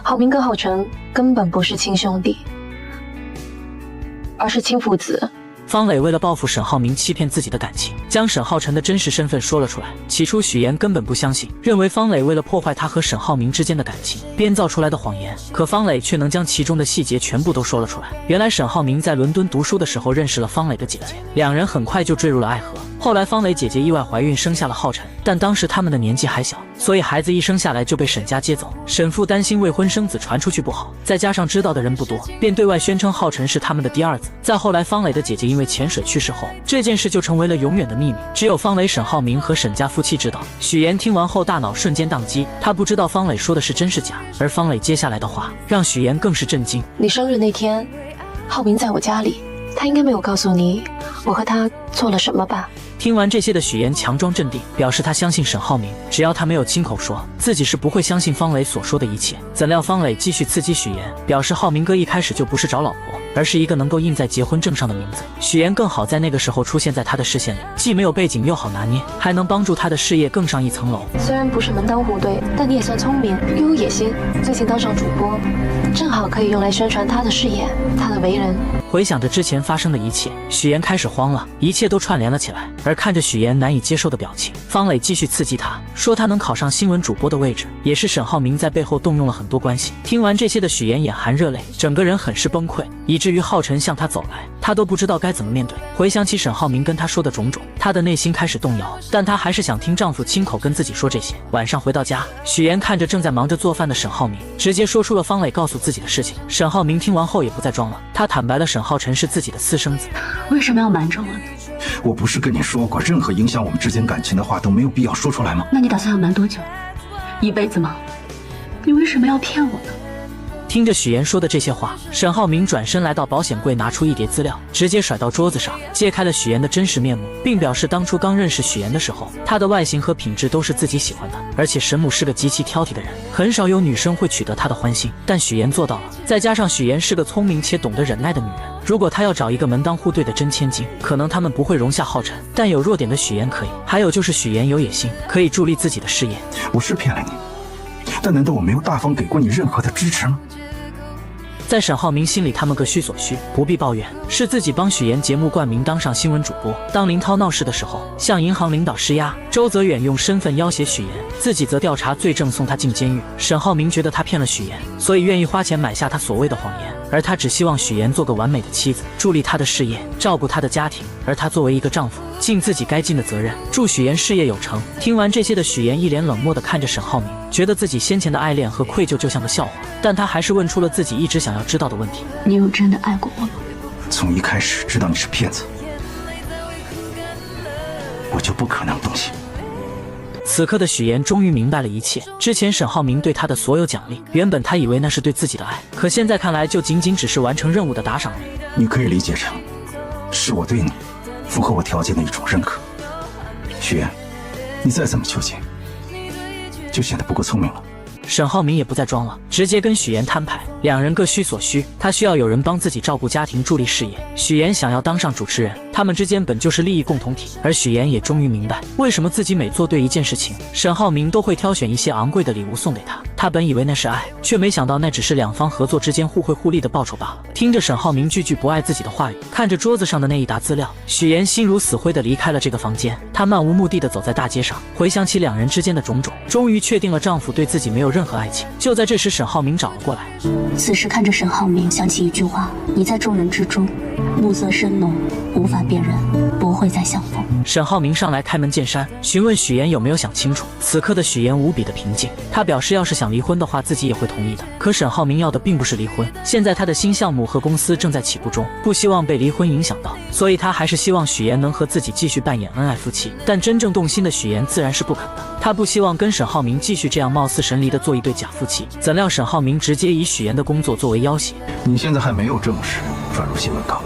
浩明跟浩辰根本不是亲兄弟，而是亲父子。方磊为了报复沈浩明欺骗自己的感情，将沈浩辰的真实身份说了出来。起初许妍根本不相信，认为方磊为了破坏他和沈浩明之间的感情编造出来的谎言，可方磊却能将其中的细节全部都说了出来。原来沈浩明在伦敦读书的时候认识了方磊的姐姐，两人很快就坠入了爱河。后来方磊姐姐意外怀孕生下了浩辰，但当时他们的年纪还小，所以孩子一生下来就被沈家接走。沈父担心未婚生子传出去不好，再加上知道的人不多，便对外宣称浩辰是他们的第二子。再后来方磊的姐姐因为潜水去世后，这件事就成为了永远的秘密，只有方磊、沈浩明和沈家夫妻知道。许妍听完后大脑瞬间宕机，她不知道方磊说的是真是假，而方磊接下来的话让许妍更是震惊。你生日那天，浩明在我家里，他应该没有告诉你我和他做了什么吧？听完这些的许妍强装镇定，表示她相信沈浩明，只要他没有亲口说，自己是不会相信方磊所说的一切。怎料方磊继续刺激许妍，表示浩明哥一开始就不是找老婆，而是一个能够印在结婚证上的名字。许妍更好在那个时候出现在他的视线里，既没有背景又好拿捏，还能帮助他的事业更上一层楼。虽然不是门当户对，但你也算聪明又有野心，最近当上主播，正好可以用来宣传他的事业，他的为人。回想着之前发生的一切，许妍开始慌了，一切都串联了起来。而看着许妍难以接受的表情，方磊继续刺激她，说她能考上新闻主播的位置，也是沈浩明在背后动用了很多关系。听完这些的许妍眼含热泪，整个人很是崩溃，以至于浩辰向她走来，她都不知道该怎么面对。回想起沈浩明跟她说的种种，她的内心开始动摇，但她还是想听丈夫亲口跟自己说这些。晚上回到家，许妍看着正在忙着做饭的沈浩明，直接说出了方磊告诉自己的事情。沈浩明听完后也不再装了，他坦白了沈浩辰是自己的私生子。为什么要瞒着我呢？我不是跟你说过，任何影响我们之间感情的话都没有必要说出来吗？那你打算要瞒多久？一辈子吗？你为什么要骗我呢？听着许妍说的这些话，沈浩明转身来到保险柜，拿出一叠资料，直接甩到桌子上，揭开了许妍的真实面目，并表示当初刚认识许妍的时候，她的外形和品质都是自己喜欢的，而且沈母是个极其挑剔的人，很少有女生会取得她的欢心，但许妍做到了。再加上许妍是个聪明且懂得忍耐的女人，如果她要找一个门当户对的真千金，可能他们不会容下浩辰，但有弱点的许妍可以。还有就是许妍有野心，可以助力自己的事业。我是骗了你，但难道我没有大方给过你任何的支持吗？在沈浩明心里，他们各需所需，不必抱怨。是自己帮许妍节目冠名当上新闻主播。当林涛闹事的时候，向银行领导施压，周泽远用身份要挟许妍，自己则调查罪证送他进监狱。沈浩明觉得他骗了许妍，所以愿意花钱买下他所谓的谎言，而他只希望许妍做个完美的妻子，助力他的事业，照顾他的家庭。而他作为一个丈夫，尽自己该尽的责任，祝许妍事业有成。听完这些的许妍一脸冷漠地看着沈浩明，觉得自己先前的爱恋和愧疚就像个笑话，但他还是问出了自己一直想要知道的问题：你有真的爱过我吗？从一开始知道你是骗子，我就不可能动心。此刻的许妍终于明白了一切，之前沈浩明对她的所有奖励，原本她以为那是对自己的爱，可现在看来就仅仅只是完成任务的打赏而已。你可以理解成是我对你符合我条件的一种认可。许妍，你再怎么纠结，就显得不够聪明了。沈浩明也不再装了，直接跟许妍摊牌，两人各需所需。他需要有人帮自己照顾家庭，助力事业；许妍想要当上主持人，他们之间本就是利益共同体。而许妍也终于明白，为什么自己每做对一件事情，沈浩明都会挑选一些昂贵的礼物送给他。他本以为那是爱，却没想到那只是两方合作之间互惠互利的报酬罢了。听着沈浩明句句不爱自己的话语，看着桌子上的那一沓资料，许妍心如死灰地离开了这个房间。她漫无目的地走在大街上，回想起两人之间的种种，终于确定了丈夫对自己没有任何爱情。就在这时，沈浩明找了过来。此时看着沈浩明，想起一句话：你在众人之中，暮色深浓，无法辨认，不会再相逢。沈浩明上来开门见山，询问许妍有没有想清楚。此刻的许妍无比的平静，她表示要是想离婚的话，自己也会同意的。可沈浩明要的并不是离婚，现在他的新项目和公司正在起步中，不希望被离婚影响到，所以他还是希望许妍能和自己继续扮演恩爱夫妻。但真正动心的许妍自然是不肯的，她不希望跟沈浩明继续这样貌似神离的做一对假夫妻。怎料沈浩明直接以许妍的工作作为要挟。你现在还没有正式转入新闻岗，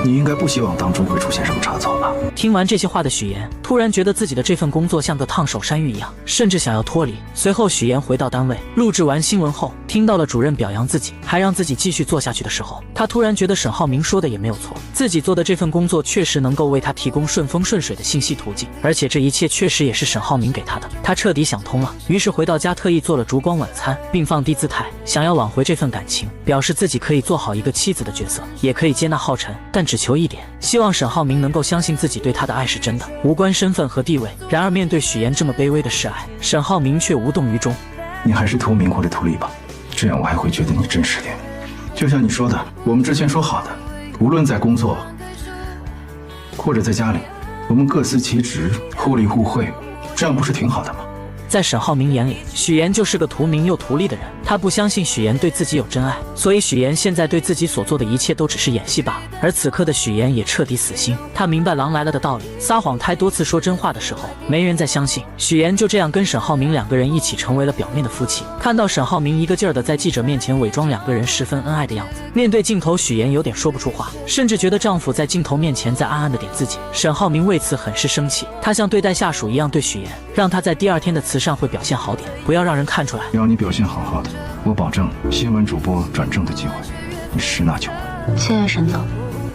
你应该不希望当中会出现什么差错吧？听完这些话的许岩突然觉得自己的这份工作像个烫手山芋一样，甚至想要脱离。随后许岩回到单位，录制完新闻后，听到了主任表扬自己，还让自己继续做下去的时候，他突然觉得沈浩明说的也没有错，自己做的这份工作确实能够为他提供顺风顺水的信息途径，而且这一切确实也是沈浩明给他的。他彻底想通了，于是回到家特意做了烛光晚餐，并放低姿态，想要挽回这份感情，表示自己可以做好一个妻子的角色，也可以接纳浩辰，但只求一点，希望沈浩明能够相信自己对他的爱是真的，无关身份和地位。然而面对许岩这么卑微的示爱，沈浩明却无动于衷。你还是图名或者图利吧，这样我还会觉得你真实点。就像你说的，我们之前说好的，无论在工作或者在家里，我们各司其职，互利互惠，这样不是挺好的吗？在沈浩明眼里，许岩就是个图名又图利的人，他不相信许岩对自己有真爱，所以许岩现在对自己所做的一切都只是演戏罢了。而此刻的许岩也彻底死心，他明白狼来了的道理，撒谎太多次说真话的时候，没人再相信。许岩就这样跟沈浩明两个人一起成为了表面的夫妻。看到沈浩明一个劲儿的在记者面前伪装两个人十分恩爱的样子，面对镜头许岩有点说不出话，甚至觉得丈夫在镜头面前在暗暗的点自己。沈浩明为此很是生气，他像对待下属一样对许岩，让他在第二天的慈善会表现好点，不要让人看出来。要你表现好好的，我保证新闻主播转正的机会你十拿九稳。谢谢沈总。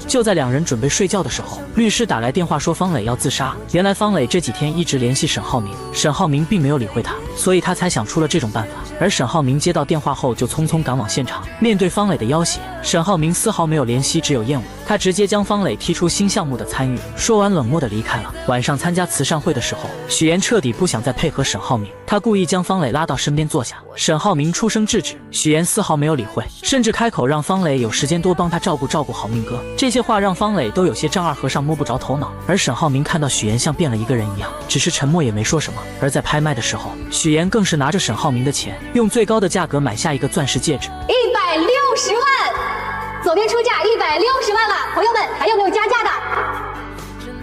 就在两人准备睡觉的时候，律师打来电话说方磊要自杀。原来方磊这几天一直联系沈浩明，沈浩明并没有理会他，所以他才想出了这种办法。而沈浩明接到电话后就匆匆赶往现场，面对方磊的要挟，沈浩明丝毫没有怜惜，只有厌恶。他直接将方磊踢出新项目的参与，说完冷漠的离开了。晚上参加慈善会的时候，许岩彻底不想再配合沈浩明，他故意将方磊拉到身边坐下，沈浩明出声制止，许岩丝毫没有理会，甚至开口让方磊有时间多帮他照顾好明哥。这些话让方磊都有些丈二和尚摸不着头脑。而沈浩明看到许岩像变了一个人一样，只是沉默也没说什么。而在拍卖的时候，许岩更是拿着沈浩明的钱，用最高的价格买下一个钻石戒指，160万，左边出价160万了，朋友们还有没有加价的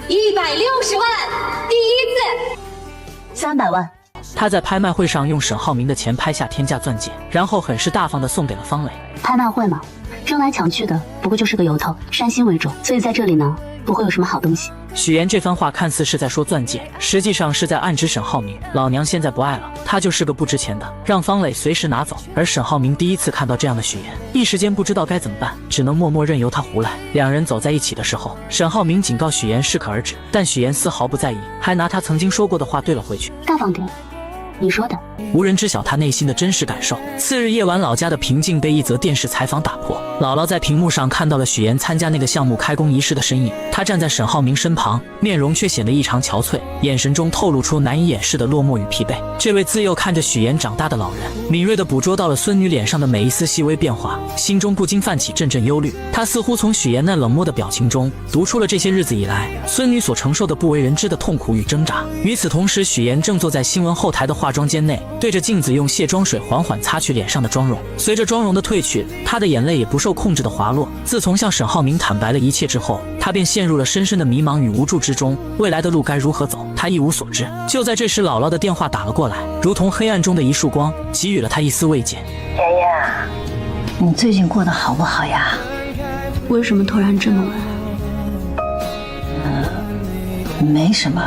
？160万，第一次，300万。他在拍卖会上用沈浩明的钱拍下天价钻戒，然后很是大方地送给了方磊。拍卖会嘛，争来抢去的，不过就是个由头，煽心为主，所以在这里呢，不会有什么好东西。许岩这番话看似是在说钻戒，实际上是在暗指沈浩明，老娘现在不爱了，他就是个不值钱的，让方磊随时拿走。而沈浩明第一次看到这样的许岩，一时间不知道该怎么办，只能默默任由他胡来。两人走在一起的时候，沈浩明警告许岩适可而止，但许岩丝毫不在意，还拿他曾经说过的话对了回去。大方点，你说的。无人知晓他内心的真实感受。次日夜晚，老家的平静被一则电视采访打破。姥姥在屏幕上看到了许岩参加那个项目开工仪式的身影，他站在沈浩明身旁，面容却显得异常憔悴，眼神中透露出难以掩饰的落寞与疲惫。这位自幼看着许岩长大的老人，敏锐地捕捉到了孙女脸上的每一丝细微变化，心中不禁泛起阵阵忧虑。他似乎从许岩那冷漠的表情中读出了这些日子以来孙女所承受的不为人知的痛苦与挣扎。与此同时，许岩正坐在新闻后台的化妆间内，对着镜子用卸妆水缓缓擦去脸上的妆容。随着妆容的褪去，他的眼泪也不受控制的滑落。自从向沈浩明坦白了一切之后，他便陷入了深深的迷茫与无助之中，未来的路该如何走，他一无所知。就在这时，姥姥的电话打了过来，如同黑暗中的一束光，给予了他一丝慰藉。妍妍，你最近过得好不好呀？为什么突然这么问？没什么，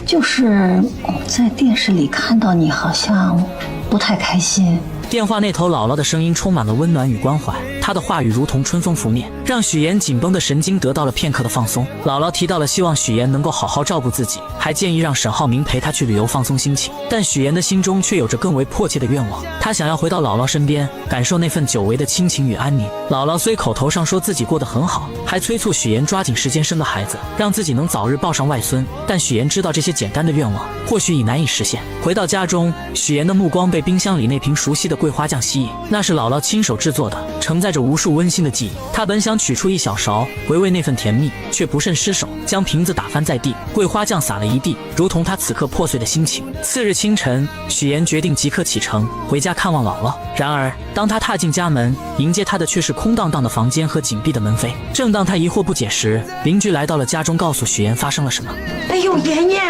就是在电视里看到你好像不太开心。电话那头姥姥的声音充满了温暖与关怀，她的话语如同春风拂面，让许岩紧绷的神经得到了片刻的放松。姥姥提到了希望许岩能够好好照顾自己，还建议让沈浩明陪她去旅游放松心情。但许岩的心中却有着更为迫切的愿望，他想要回到姥姥身边，感受那份久违的亲情与安宁。姥姥虽口头上说自己过得很好，还催促许岩抓紧时间生个孩子，让自己能早日抱上外孙，但许岩知道这些简单的愿望或许已难以实现。回到家中，许岩的目光被冰箱里那瓶熟悉的桂花酱吸引，那是姥姥亲手制作的，承载着无数温馨的记忆。他本想取出一小勺回味那份甜蜜，却不慎失手，将瓶子打翻在地，桂花酱洒了一地，如同他此刻破碎的心情。次日清晨，许岩决定即刻启程回家看望姥姥。然而当他踏进家门，迎接他的却是空荡荡的房间和紧闭的门扉。正当他疑惑不解时，邻居来到了家中，告诉许岩发生了什么。哎呦，妍妍，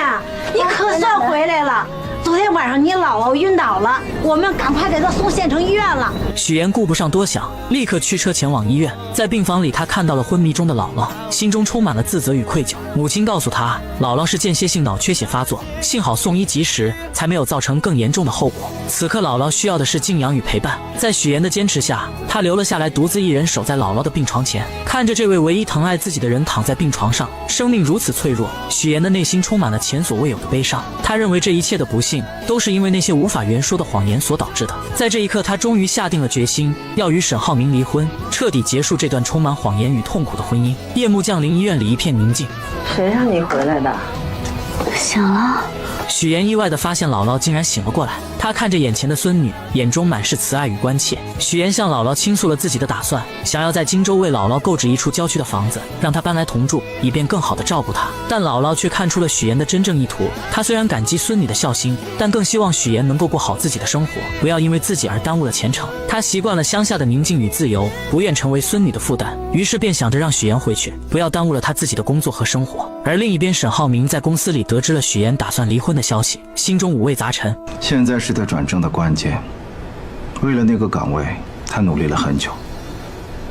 你可算回来了！昨天晚上你姥姥晕倒了，我们赶快给她送县城医院了。许岩顾不上多想，立刻驱车前往医院。在病房里，他看到了昏迷中的姥姥，心中充满了自责与愧疚。母亲告诉他，姥姥是间歇性脑缺血发作，幸好送医及时，才没有造成更严重的后果。此刻姥姥需要的是静养与陪伴。在许岩的坚持下，他留了下来，独自一人守在姥姥的病床前，看着这位唯一疼爱自己的人躺在病床上，生命如此脆弱，许岩的内心充满了前所未有的悲伤。他认为这一切的不幸都是因为那些无法言说的谎言所导致的。在这一刻，他终于下定了决心，要与沈浩明离婚，彻底结束这段充满谎言与痛苦的婚姻。夜幕降临，医院里一片宁静。谁让你回来的？醒了。许岩意外地发现姥姥竟然醒了过来，他看着眼前的孙女，眼中满是慈爱与关切。许岩向姥姥倾诉了自己的打算，想要在荆州为姥姥购置一处郊区的房子，让她搬来同住，以便更好地照顾她。但姥姥却看出了许岩的真正意图，她虽然感激孙女的孝心，但更希望许岩能够过好自己的生活，不要因为自己而耽误了前程。她习惯了乡下的宁静与自由，不愿成为孙女的负担，于是便想着让许岩回去，不要耽误了她自己的工作和生活。而另一边，沈浩明在公司里得知了许岩打算离婚的消息，心中五味杂陈。现在是他转正的关键，为了那个岗位，他努力了很久。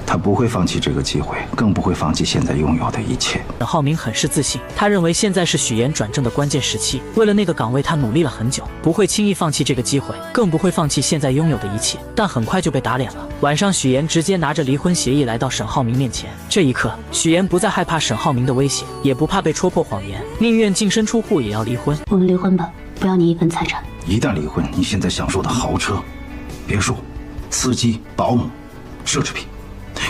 他不会放弃这个机会，更不会放弃现在拥有的一切。沈浩明很是自信，他认为现在是许岩转正的关键时期，为了那个岗位，他努力了很久，不会轻易放弃这个机会，更不会放弃现在拥有的一切。但很快就被打脸了。晚上，许岩直接拿着离婚协议来到沈浩明面前。这一刻，许岩不再害怕沈浩明的威胁，也不怕被戳破谎言，宁愿净身出户也要离婚。我们离婚吧，不要你一分财产。一旦离婚，你现在享受的豪车、别墅、司机、保姆、奢侈品，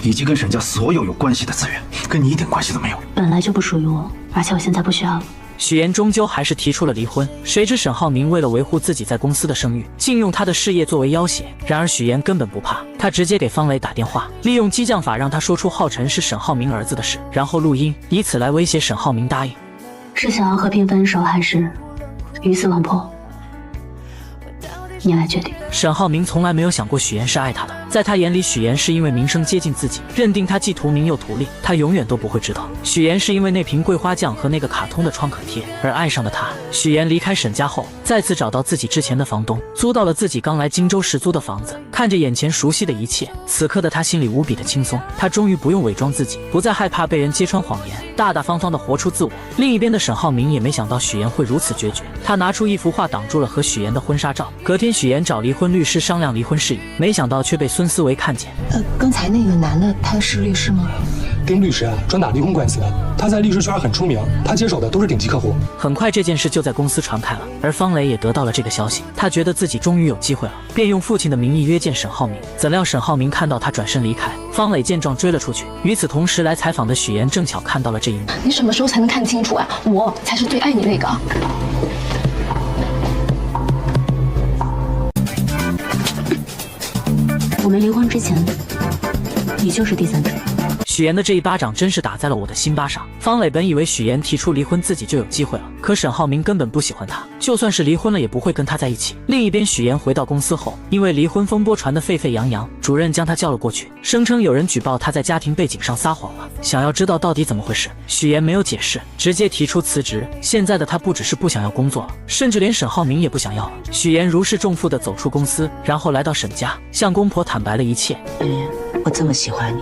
以及跟沈家所有关系的资源，跟你一点关系都没有。本来就不属于我，而且我现在不需要了。许岩终究还是提出了离婚，谁知沈浩明为了维护自己在公司的声誉，竟用他的事业作为要挟。然而许岩根本不怕，他直接给方磊打电话，利用激将法让他说出浩辰是沈浩明儿子的事，然后录音，以此来威胁沈浩明答应。是想要和平分手，还是鱼死网破？你来决定。沈浩明从来没有想过许岩是爱他的，在他眼里，许岩是因为名声接近自己，认定他既图名又图利。他永远都不会知道，许岩是因为那瓶桂花酱和那个卡通的创可贴而爱上的他。许岩离开沈家后，再次找到自己之前的房东，租到了自己刚来荆州时租的房子。看着眼前熟悉的一切，此刻的他心里无比的轻松。他终于不用伪装自己，不再害怕被人揭穿谎言，大大方方的活出自我。另一边的沈浩明也没想到许岩会如此决绝，他拿出一幅画挡住了和许岩的婚纱照。隔天，许岩找离婚律师商量离婚事宜，没想到却被孙思维看见。刚才那个男的他是律师吗？丁律师啊，专打离婚官司的，他在律师圈很出名，他接手的都是顶级客户。很快这件事就在公司传开了，而方磊也得到了这个消息，他觉得自己终于有机会了，便用父亲的名义约见沈浩明。怎料沈浩明看到他转身离开，方磊见状追了出去。与此同时，来采访的许岩正巧看到了这一幕。你什么时候才能看清楚啊？我才是最爱你那个。我们离婚之前，你就是第三者。许岩的这一巴掌真是打在了我的心巴上。方磊本以为许岩提出离婚自己就有机会了，可沈浩明根本不喜欢他，就算是离婚了也不会跟他在一起。另一边，许岩回到公司后，因为离婚风波传得沸沸扬扬，主任将他叫了过去，声称有人举报他在家庭背景上撒谎了，想要知道到底怎么回事。许岩没有解释，直接提出辞职。现在的他不只是不想要工作了，甚至连沈浩明也不想要了。许岩如释重负地走出公司，然后来到沈家，向公婆坦白了一切。我这么喜欢你，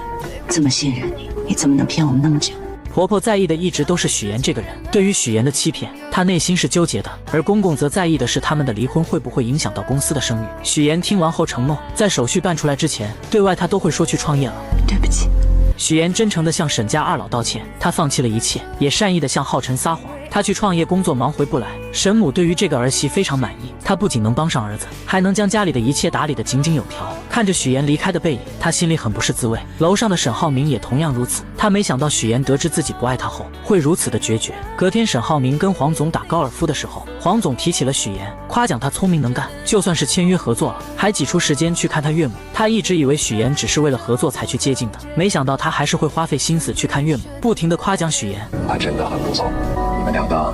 这么信任你，你怎么能骗我们那么久？婆婆在意的一直都是许岩这个人，对于许岩的欺骗，她内心是纠结的，而公公则在意的是他们的离婚会不会影响到公司的声誉。许岩听完后承诺，在手续办出来之前，对外他都会说去创业了。对不起。许岩真诚地向沈家二老道歉，他放弃了一切，也善意地向浩辰撒谎。他去创业工作忙回不来，沈母对于这个儿媳非常满意，她不仅能帮上儿子，还能将家里的一切打理得井井有条。看着许岩离开的背影，他心里很不是滋味。楼上的沈浩明也同样如此，他没想到许岩得知自己不爱他后会如此的决绝。隔天，沈浩明跟黄总打高尔夫的时候，黄总提起了许岩，夸奖他聪明能干，就算是签约合作了，还挤出时间去看他岳母。他一直以为许岩只是为了合作才去接近的，没想到他还是会花费心思去看岳母，不停地夸奖许岩。还真的很不错，你们两个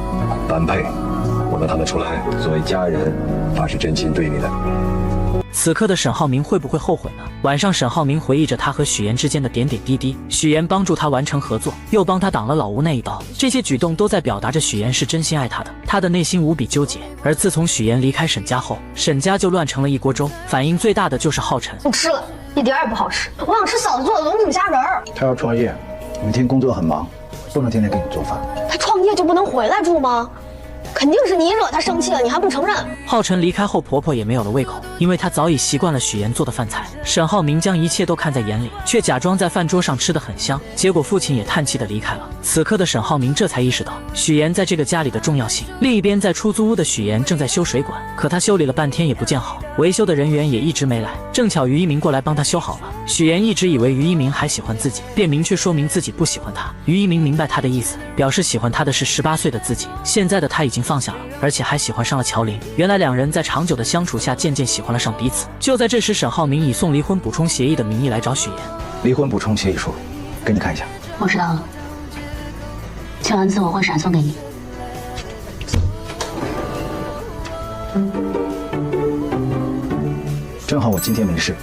般配，我能看得出来，作为家人，他是真心对你的。此刻的沈浩明会不会后悔呢？晚上，沈浩明回忆着他和许岩之间的点点滴滴。许岩帮助他完成合作，又帮他挡了老吴那一刀，这些举动都在表达着许岩是真心爱他的。他的内心无比纠结。而自从许岩离开沈家后，沈家就乱成了一锅粥。反应最大的就是浩辰。不吃了，一点也不好吃。我想吃嫂子做的龙井虾仁儿。他要创业，每天工作很忙，不能天天给你做饭。他创业就不能回来住吗？肯定是你惹他生气了，你还不承认？浩辰离开后，婆婆也没有了胃口，因为她早已习惯了许岩做的饭菜。沈浩明将一切都看在眼里，却假装在饭桌上吃得很香。结果父亲也叹气地离开了。此刻的沈浩明这才意识到许岩在这个家里的重要性。另一边，在出租屋的许岩正在修水管，可他修理了半天也不见好，维修的人员也一直没来。正巧于一鸣过来帮他修好了。许岩一直以为于一鸣还喜欢自己，便明确说明自己不喜欢他。于一鸣明白他的意思，表示喜欢他的是18岁的自己，现在的他已经放下了，而且还喜欢上了乔林。原来两人在长久的相处下渐渐喜欢了上彼此。就在这时，沈浩明以送离婚补充协议的名义来找许岩。离婚补充协议书，给你看一下。我知道了，签完字我会闪送给你。正好我今天没事，